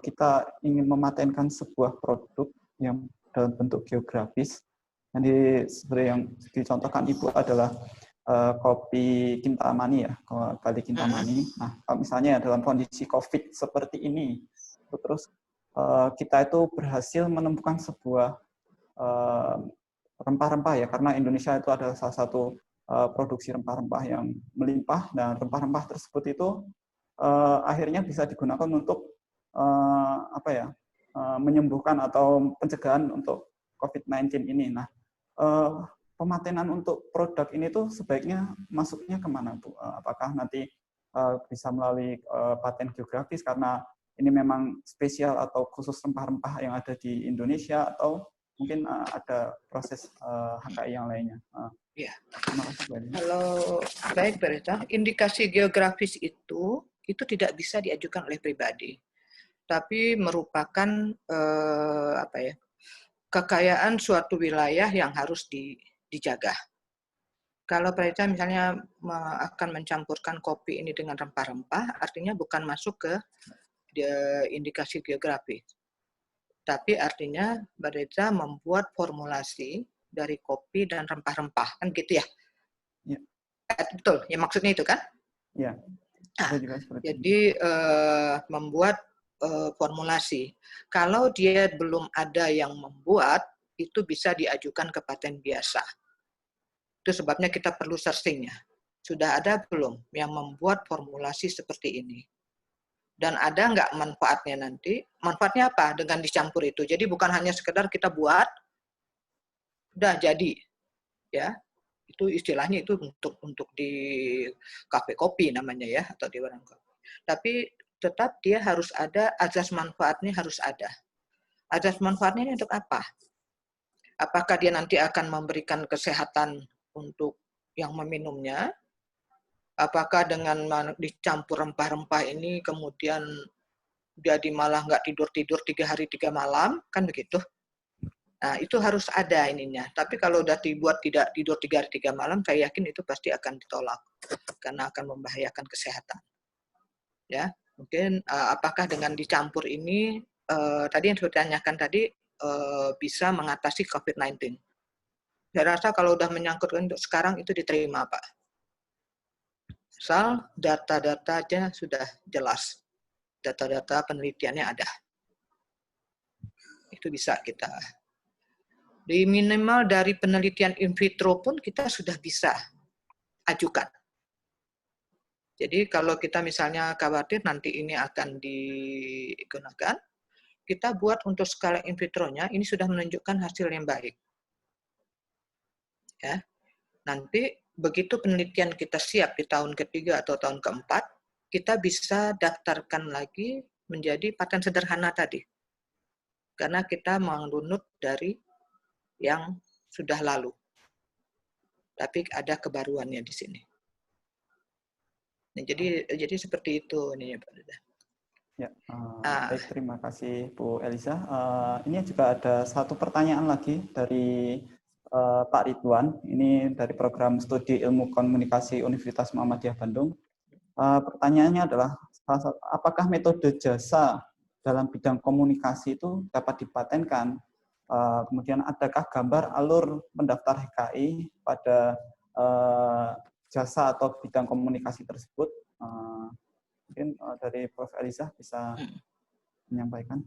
kita ingin mematenkan sebuah produk yang dalam bentuk geografis, jadi seperti yang dicontohkan Ibu adalah kopi Kintamani ya, Bali Kintamani. Nah, kalau misalnya dalam kondisi COVID seperti ini, terus kita itu berhasil menemukan sebuah rempah-rempah ya, karena Indonesia itu adalah salah satu produksi rempah-rempah yang melimpah, dan rempah-rempah tersebut itu akhirnya bisa digunakan untuk menyembuhkan atau pencegahan untuk COVID-19 ini. Nah, pematenan untuk produk ini tuh sebaiknya masuknya kemana, Bu? Apakah nanti bisa melalui paten geografis karena ini memang spesial atau khusus rempah-rempah yang ada di Indonesia, atau mungkin ada proses HKI yang lainnya? Ya. Terima kasih, Bu. Kalau baik, Berita, indikasi geografis itu tidak bisa diajukan oleh pribadi, tapi merupakan kekayaan suatu wilayah yang harus dijaga. Kalau Berita misalnya akan mencampurkan kopi ini dengan rempah-rempah, artinya bukan masuk ke indikasi geografis. Tapi artinya Berita membuat formulasi dari kopi dan rempah-rempah, kan gitu ya? Ya. Betul, ya maksudnya itu kan? Ya. Nah, jadi membuat formulasi. Kalau dia belum ada yang membuat, itu bisa diajukan ke paten biasa. Itu sebabnya kita perlu searching-nya. Sudah ada belum yang membuat formulasi seperti ini? Dan ada nggak manfaatnya nanti? Manfaatnya apa dengan dicampur itu? Jadi bukan hanya sekedar kita buat, udah jadi, ya. Itu istilahnya itu untuk di kafe kopi namanya ya, atau di warung kopi. Tapi tetap dia harus ada, azas manfaatnya harus ada. Azas manfaatnya ini untuk apa? Apakah dia nanti akan memberikan kesehatan untuk yang meminumnya? Apakah dengan dicampur rempah-rempah ini kemudian jadi malah nggak tidur-tidur 3 hari 3 malam? Kan begitu. Nah, itu harus ada ininya. Tapi kalau udah dibuat tidak tidur 3 hari 3 malam, saya yakin itu pasti akan ditolak. Karena akan membahayakan kesehatan. Ya, mungkin apakah dengan dicampur ini, tadi yang saya tanyakan tadi, bisa mengatasi COVID-19. Saya rasa kalau udah menyangkut untuk sekarang itu diterima, Pak. Asal data-datanya sudah jelas, data-data penelitiannya ada. Itu bisa kita. Di minimal dari penelitian in vitro pun kita sudah bisa ajukan. Jadi kalau kita misalnya khawatir nanti ini akan digunakan, kita buat untuk skala in vitro-nya ini sudah menunjukkan hasil yang baik. Ya. Nanti begitu penelitian kita siap di tahun ketiga atau tahun keempat, kita bisa daftarkan lagi menjadi paten sederhana tadi. Karena kita mengunut dari yang sudah lalu. Tapi ada kebaruannya di sini. Nah, jadi seperti itu nih Pak Duda. Ya, baik, terima kasih Bu Eliza. Ini juga ada satu pertanyaan lagi dari Pak Ridwan. Ini dari program studi ilmu komunikasi Universitas Muhammadiyah Bandung. Pertanyaannya adalah, apakah metode jasa dalam bidang komunikasi itu dapat dipatenkan? Kemudian adakah gambar alur pendaftar HKI pada jasa atau bidang komunikasi tersebut? Mungkin dari Prof. Eliza bisa menyampaikan.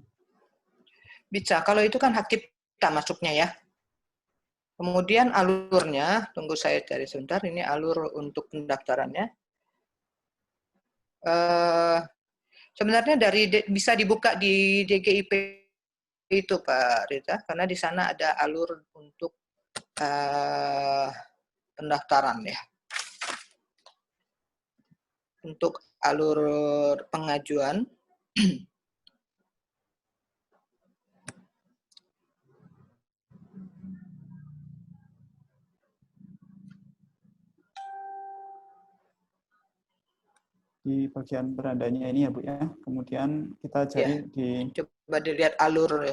Bisa, kalau itu kan hak kita masuknya ya. Kemudian alurnya, tunggu saya cari sebentar, ini alur untuk pendaftarannya. Sebenarnya bisa dibuka di DGIP itu Pak Rita, karena di sana ada alur untuk pendaftaran ya. Untuk alur pengajuan, di bagian berandanya ini ya Bu ya. Kemudian kita cari di coba dilihat alur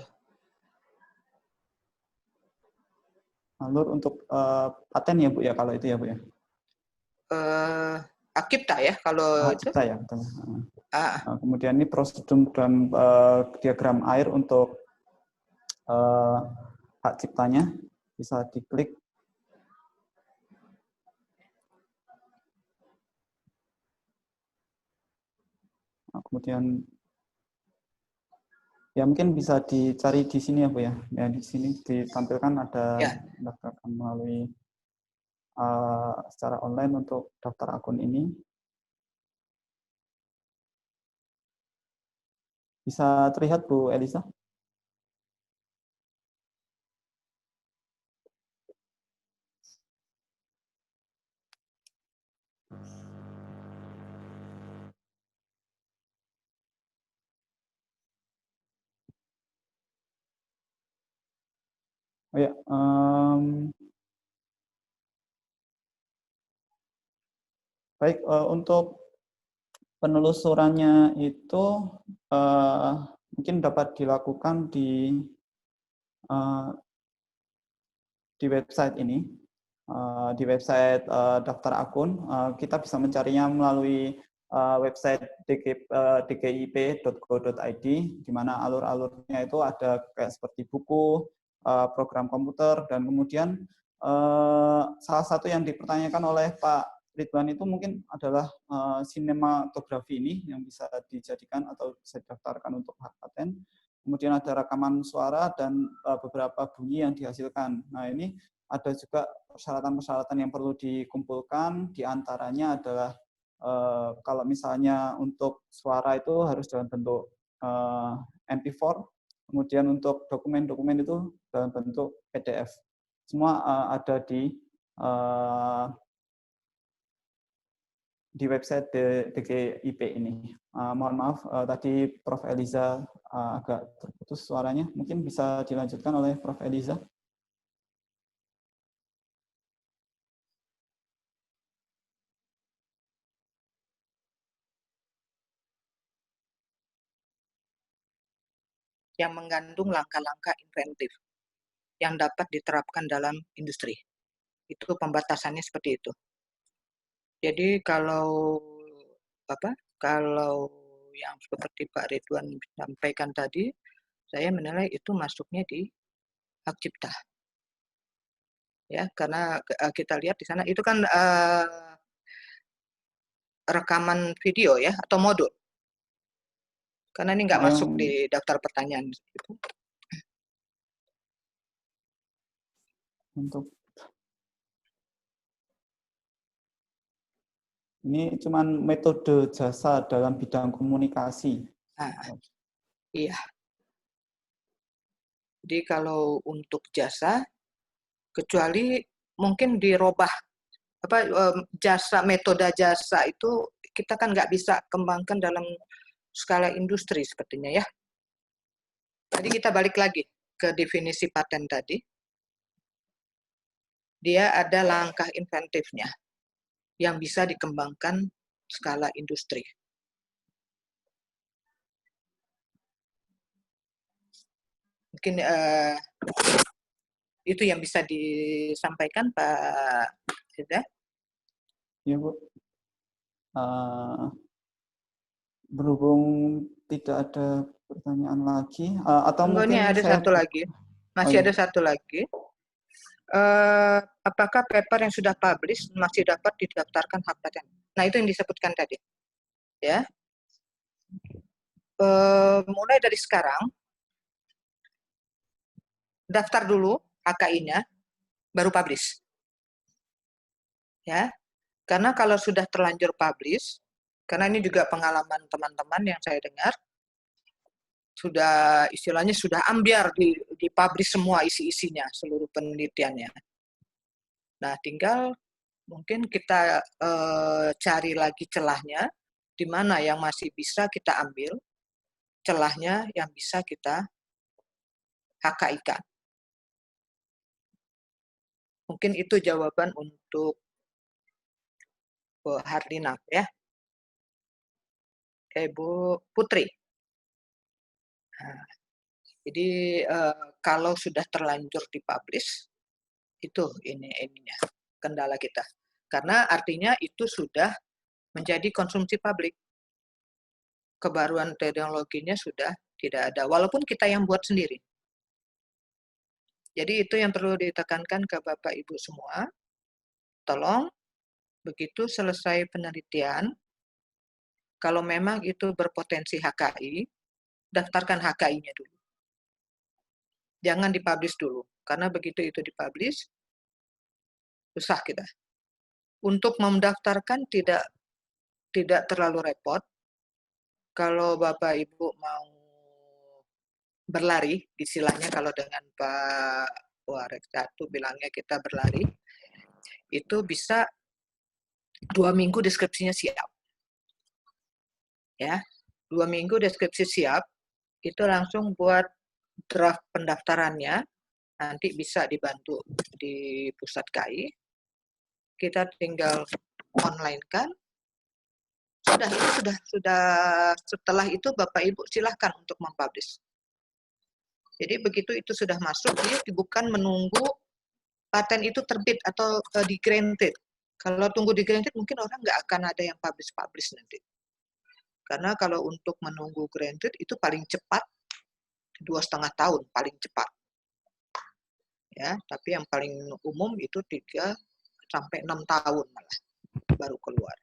untuk paten ya Bu ya, kalau itu ya Bu ya. Akipta ya kalau itu. Cipta ya, betul. Kemudian ini prosedur dan diagram air untuk hak ciptanya, bisa diklik. Kemudian ya mungkin bisa dicari di sini ya Bu ya. Ya di sini ditampilkan ada daftarkan melalui secara online untuk daftar akun ini. Bisa terlihat Bu Eliza? Oh ya, baik, untuk penelusurannya itu mungkin dapat dilakukan di website ini, di website daftar akun. Kita bisa mencarinya melalui website dgip.go.id, di mana alur-alurnya itu ada kayak seperti buku, program komputer, dan kemudian salah satu yang dipertanyakan oleh Pak Ridwan itu mungkin adalah sinematografi ini yang bisa dijadikan atau bisa didaftarkan untuk hak paten. Kemudian ada rekaman suara dan beberapa bunyi yang dihasilkan. Nah, ini ada juga persyaratan-persyaratan yang perlu dikumpulkan, diantaranya adalah kalau misalnya untuk suara itu harus dalam bentuk MP4, kemudian untuk dokumen-dokumen itu dalam bentuk PDF. Semua ada di website DGIP ini. Mohon maaf, tadi Prof. Eliza agak terputus suaranya. Mungkin bisa dilanjutkan oleh Prof. Eliza. yang mengandung langkah-langkah inventif yang dapat diterapkan dalam industri. Itu pembatasannya seperti itu. Jadi kalau yang seperti Pak Ridwan sampaikan tadi, saya menilai itu masuknya di hak cipta. Ya, karena kita lihat di sana itu kan rekaman video ya atau modul. Karena ini nggak masuk di daftar pertanyaan. Untuk ini cuman metode jasa dalam bidang komunikasi. Nah, iya. Jadi kalau untuk jasa, kecuali mungkin dirubah jasa, metode jasa itu kita kan nggak bisa kembangkan dalam skala industri sepertinya ya. Jadi kita balik lagi ke definisi paten tadi. Dia ada langkah inventifnya yang bisa dikembangkan skala industri. Mungkin itu yang bisa disampaikan Pak Ida. Ya Bu. Berhubung tidak ada pertanyaan lagi, atau mungkin ini ada saya satu lagi, masih ada satu lagi. Apakah paper yang sudah publish masih dapat didaftarkan hak paten? Nah, itu yang disebutkan tadi. Ya. Mulai dari sekarang, daftar dulu HKI-nya, baru publish. Ya. Karena kalau sudah terlanjur publish, karena ini juga pengalaman teman-teman yang saya dengar, sudah istilahnya sudah ambiar dipublish semua isi-isinya, seluruh penelitiannya. Nah, tinggal mungkin kita cari lagi celahnya, di mana yang masih bisa kita ambil, celahnya yang bisa kita HKI-kan. Mungkin itu jawaban untuk Bu Harlina ya. Bu Putri. Nah, jadi kalau sudah terlanjur dipublish, itu ininya kendala kita. Karena artinya itu sudah menjadi konsumsi publik. Kebaruan teknologinya sudah tidak ada, walaupun kita yang buat sendiri. Jadi itu yang perlu ditekankan ke Bapak Ibu semua. Tolong, begitu selesai penelitian, kalau memang itu berpotensi HKI, daftarkan HKI-nya dulu. Jangan dipublish dulu, karena begitu itu dipublish, susah kita. Untuk mendaftarkan tidak terlalu repot. Kalau Bapak Ibu mau berlari, istilahnya kalau dengan Pak Warek Satu bilangnya kita berlari, itu bisa 2 minggu deskripsinya siap. Ya, 2 minggu deskripsi siap, itu langsung buat draft pendaftarannya, nanti bisa dibantu di pusat KI. Kita tinggal online kan. Sudah setelah itu Bapak Ibu silahkan untuk mempublish. Jadi begitu itu sudah masuk, dia bukan menunggu paten itu terbit atau di granted. Kalau tunggu di granted mungkin orang nggak akan ada yang publish nanti. Karena kalau untuk menunggu granted itu paling cepat 2,5 tahun paling cepat. Ya, tapi yang paling umum itu 3 sampai 6 tahun malah baru keluar.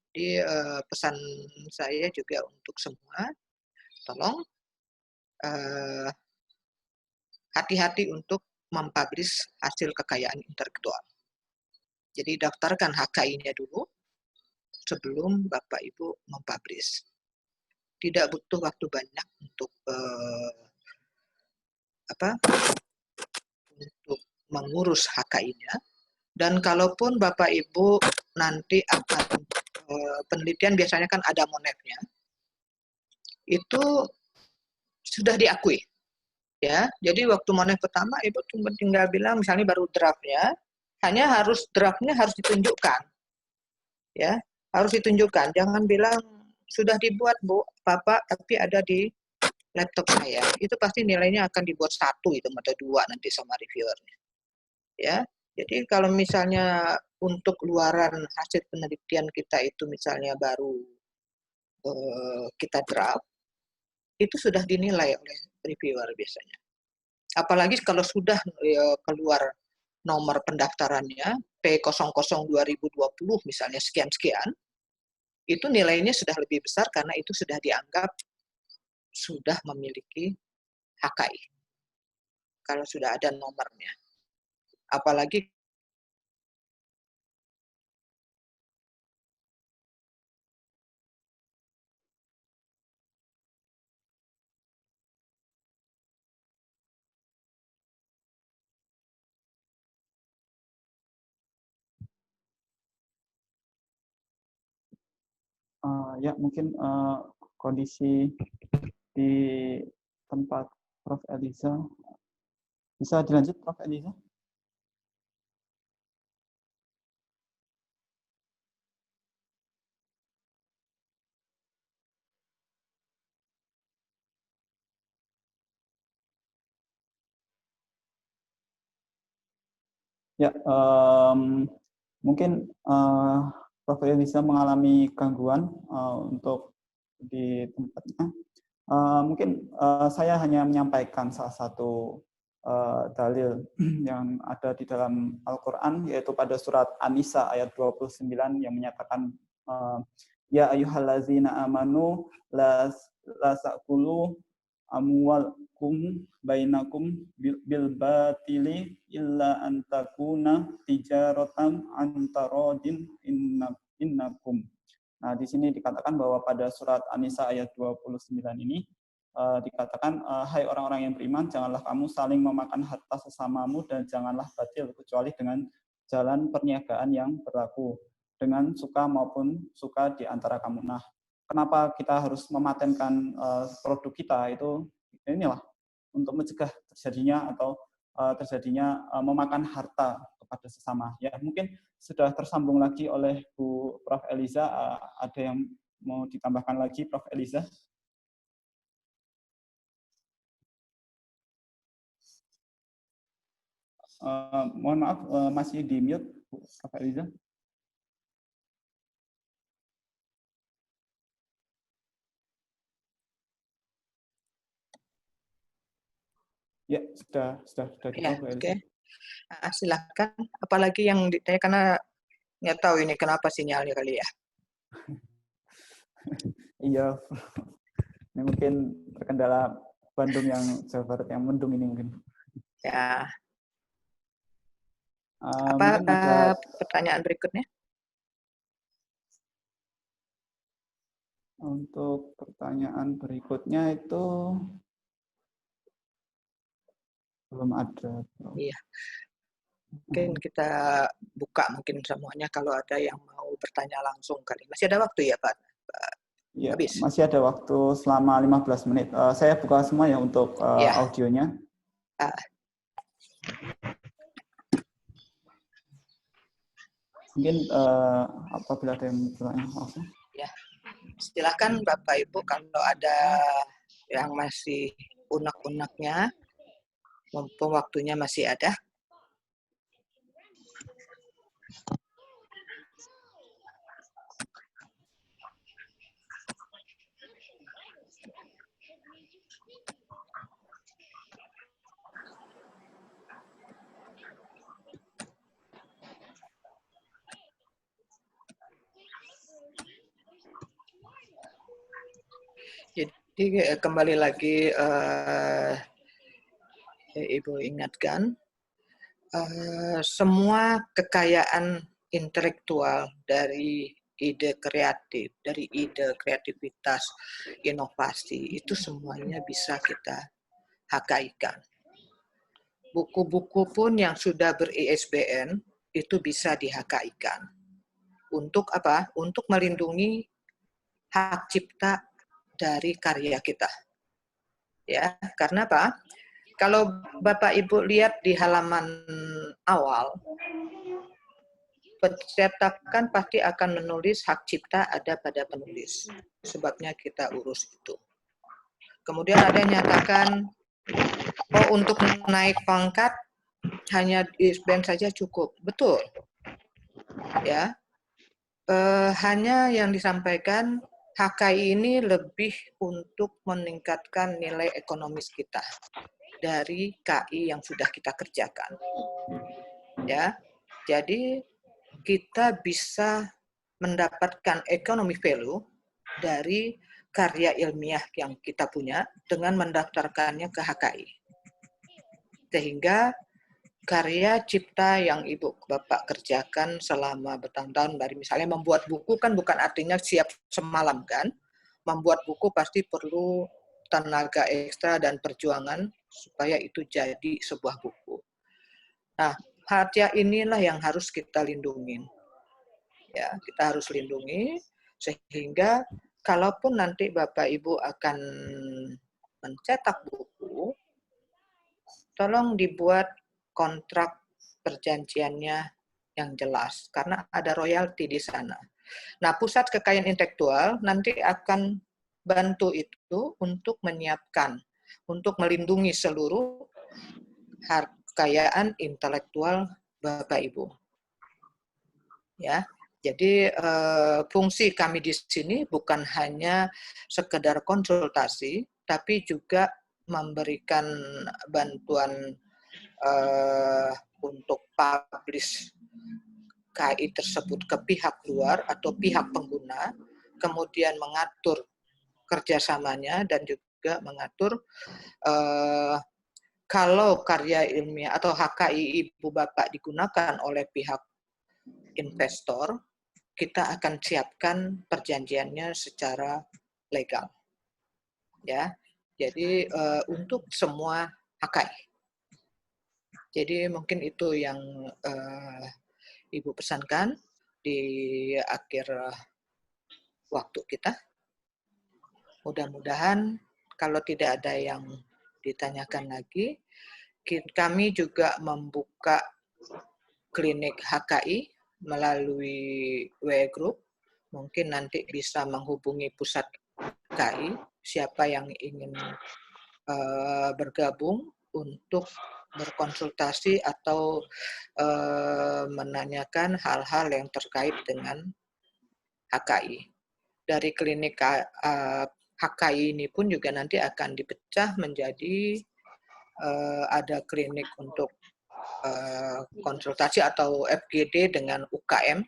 Jadi pesan saya juga untuk semua, tolong hati-hati untuk mempublish hasil kekayaan intelektual. Jadi daftarkan HKI-nya dulu sebelum Bapak Ibu mempublish. Tidak butuh waktu banyak untuk untuk mengurus HKI-nya. Dan kalaupun Bapak Ibu nanti akan penelitian biasanya kan ada monefnya, itu sudah diakui. Ya, jadi waktu monef pertama Ibu cuma tinggal bilang misalnya baru draftnya, hanya draftnya harus ditunjukkan. Ya, harus ditunjukkan. Jangan bilang sudah dibuat Bu, Bapak, tapi ada di laptop saya. Itu pasti nilainya akan dibuat 1 itu atau 2 nanti sama reviewernya. Ya, jadi kalau misalnya untuk luaran hasil penelitian kita itu misalnya baru kita draft, itu sudah dinilai oleh reviewer biasanya. Apalagi kalau sudah keluar nomor pendaftarannya P00 2020 misalnya sekian-sekian, itu nilainya sudah lebih besar karena itu sudah dianggap sudah memiliki HKI. Kalau sudah ada nomornya. Apalagi Ya, mungkin kondisi di tempat Prof. Eliza. Bisa dilanjut, Prof. Eliza? Ya, mungkin Prof. Eliza mengalami gangguan untuk di tempatnya. Mungkin saya hanya menyampaikan salah satu dalil yang ada di dalam Al-Quran, yaitu pada surat An-Nisa ayat 29 yang menyatakan ya ayyuhallazina amanu la sa'kulu amwalkum bainakum bil batili illa an takuna tijaratan antarodin innakum. Nah, di sini dikatakan bahwa pada surat An-Nisa ayat 29 ini dikatakan, hai orang-orang yang beriman, janganlah kamu saling memakan harta sesamamu dan janganlah batil kecuali dengan jalan perniagaan yang berlaku dengan suka maupun suka di antara kamu. Nah, kenapa kita harus mematenkan produk kita itu inilah untuk mencegah terjadinya atau terjadinya memakan harta kepada sesama. Ya, mungkin sudah tersambung lagi oleh Bu Prof. Eliza. Ada yang mau ditambahkan lagi, Prof. Eliza? Mohon maaf, masih di mute, Bu Prof. Eliza. Ya, sudah ya, Bu Eliza. oke. Silakan. Apalagi yang ditanya karena nggak tahu ini kenapa sinyalnya kali ya. Iya, ini mungkin terkendala Bandung yang Jawa Barat yang mendung ini mungkin. Ya. Mungkin ada pertanyaan berikutnya? Untuk pertanyaan berikutnya itu belum ada. Iya. Mungkin kita buka mungkin semuanya kalau ada yang mau bertanya langsung kali. Masih ada waktu ya, Pak? Ya, Habis. masih ada waktu selama 15 menit. Saya buka semua ya untuk ya. audionya. Mungkin apabila ada yang bertanya langsung. Ya, silakan Bapak Ibu kalau ada yang masih unek-uneknya, mumpung waktunya masih ada. Jadi kembali lagi Ibu ingatkan, semua kekayaan intelektual dari ide kreatif, dari ide kreativitas, inovasi, itu semuanya bisa kita HKI-kan. Buku-buku pun yang sudah ber-ISBN itu bisa di-HKI-kan. Untuk apa? Untuk melindungi hak cipta dari karya kita. Ya, karena apa? Kalau Bapak Ibu lihat di halaman awal, pencetakan pasti akan menulis hak cipta ada pada penulis. Sebabnya kita urus itu. Kemudian ada yang nyatakan, oh untuk naik pangkat hanya ISBN saja cukup. Betul. Ya. Hanya yang disampaikan HKI ini lebih untuk meningkatkan nilai ekonomis kita. dari KI yang sudah kita kerjakan. Ya, jadi kita bisa mendapatkan economic value dari karya ilmiah yang kita punya dengan mendaftarkannya ke HKI. Sehingga karya cipta yang Ibu Bapak kerjakan selama bertahun-tahun, dari misalnya membuat buku kan bukan artinya siap semalam kan. Membuat buku pasti perlu tenaga ekstra dan perjuangan supaya itu jadi sebuah buku. Nah, karya inilah yang harus kita lindungi. Ya, kita harus lindungi sehingga kalaupun nanti Bapak Ibu akan mencetak buku, tolong dibuat kontrak perjanjiannya yang jelas karena ada royalti di sana. Nah, Pusat Kekayaan Intelektual nanti akan bantu itu untuk menyiapkan, untuk melindungi seluruh kekayaan intelektual Bapak Ibu. Ya, jadi fungsi kami di sini bukan hanya sekedar konsultasi, tapi juga memberikan bantuan untuk publish KI tersebut ke pihak luar atau pihak pengguna, kemudian mengatur kerjasamanya dan juga mengatur kalau karya ilmiah atau HKI Ibu Bapak digunakan oleh pihak investor, kita akan siapkan perjanjiannya secara legal. Ya, jadi untuk semua HKI. Jadi mungkin itu yang Ibu pesankan di akhir waktu kita. Mudah-mudahan kalau tidak ada yang ditanyakan lagi, kami juga membuka klinik HKI melalui WA Group. Mungkin nanti bisa menghubungi pusat KI, siapa yang ingin bergabung untuk berkonsultasi atau menanyakan hal-hal yang terkait dengan HKI. Dari klinik HKI ini pun juga nanti akan dipecah menjadi ada klinik untuk konsultasi atau FGD dengan UKM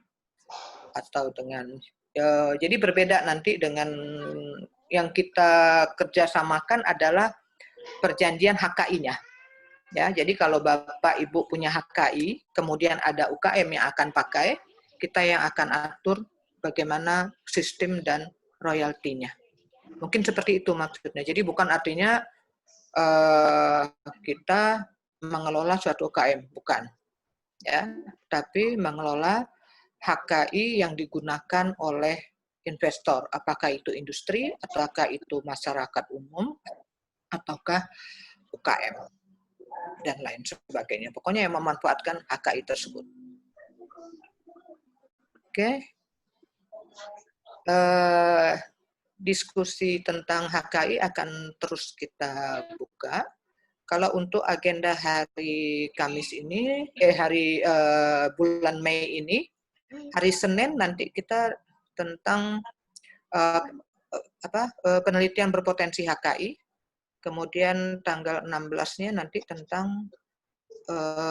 atau dengan jadi berbeda nanti dengan yang kita kerjasamakan adalah perjanjian HKI-nya. Ya, jadi kalau Bapak Ibu punya HKI, kemudian ada UKM yang akan pakai, kita yang akan atur bagaimana sistem dan royaltinya. Mungkin seperti itu maksudnya. Jadi bukan artinya kita mengelola suatu UKM, bukan. Ya, tapi mengelola HKI yang digunakan oleh investor, apakah itu industri, ataukah itu masyarakat umum, ataukah UKM dan lain sebagainya. Pokoknya yang memanfaatkan HKI tersebut. Oke. Diskusi tentang HKI akan terus kita buka. Kalau untuk agenda hari Kamis ini, bulan Mei ini, hari Senin nanti kita tentang penelitian berpotensi HKI. Kemudian tanggal 16-nya nanti tentang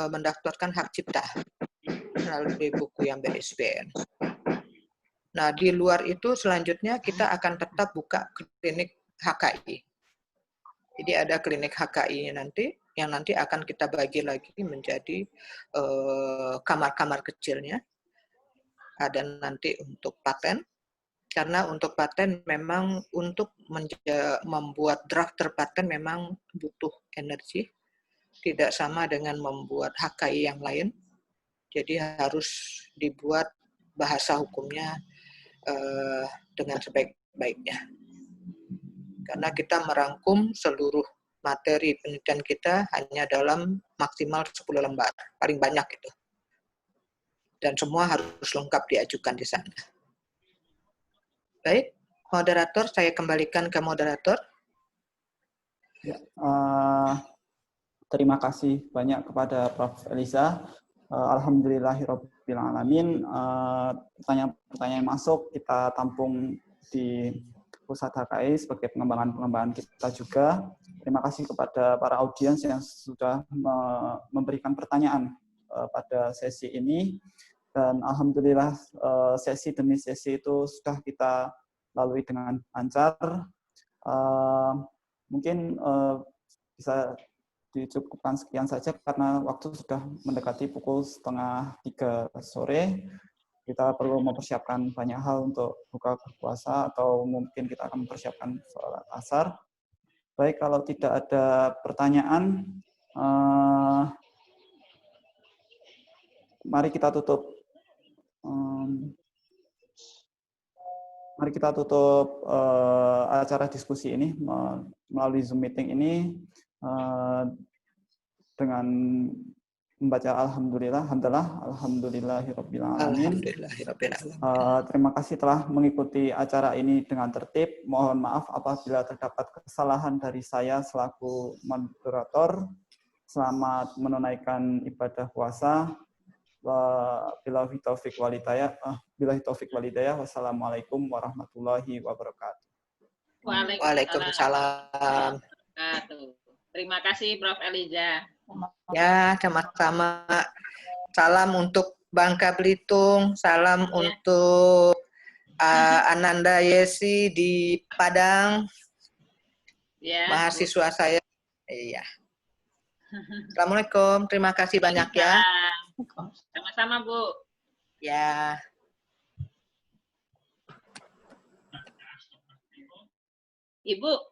mendaftarkan hak cipta melalui buku yang BSBN. Nah, di luar itu selanjutnya kita akan tetap buka klinik HKI. Jadi ada klinik HKI nanti, yang nanti akan kita bagi lagi menjadi kamar-kamar kecilnya. Ada nanti untuk paten, karena untuk paten memang untuk membuat draft terpaten memang butuh energi. Tidak sama dengan membuat HKI yang lain. Jadi harus dibuat bahasa hukumnya dengan sebaik-baiknya. Karena kita merangkum seluruh materi penelitian kita hanya dalam maksimal 10 lembar, paling banyak itu. Dan semua harus lengkap diajukan di sana. Baik, moderator, saya kembalikan ke moderator. Ya, terima kasih banyak kepada Prof. Eliza. Alhamdulillahirabbil alamin. Pertanyaan-pertanyaan masuk kita tampung di pusat HKI sebagai pengembangan kita juga. terima kasih kepada para audiens yang sudah memberikan pertanyaan pada sesi ini. Dan alhamdulillah sesi demi sesi itu sudah kita lalui dengan lancar. Mungkin bisa dicukupkan sekian saja karena waktu sudah mendekati pukul 2:30 sore. Kita perlu mempersiapkan banyak hal untuk buka berpuasa atau mungkin kita akan mempersiapkan sholat asar. Baik, kalau tidak ada pertanyaan, mari kita tutup. Mari kita tutup acara diskusi ini melalui Zoom meeting ini dengan membaca alhamdulillahirabbil alamin. Terima kasih telah mengikuti acara ini dengan tertib. Mohon maaf apabila terdapat kesalahan dari saya selaku moderator. Selamat menunaikan ibadah puasa. Billahi taufik walhidayah. Wassalamualaikum warahmatullahi wabarakatuh. Waalaikumsalam. Terima kasih Prof. Eliza. Ya, sama-sama. Salam untuk Bangka Belitung, salam untuk Ananda Yesi di Padang, mahasiswa saya. Iya. Assalamualaikum, terima kasih banyak ya. Sama-sama Bu. Ya. Ibu.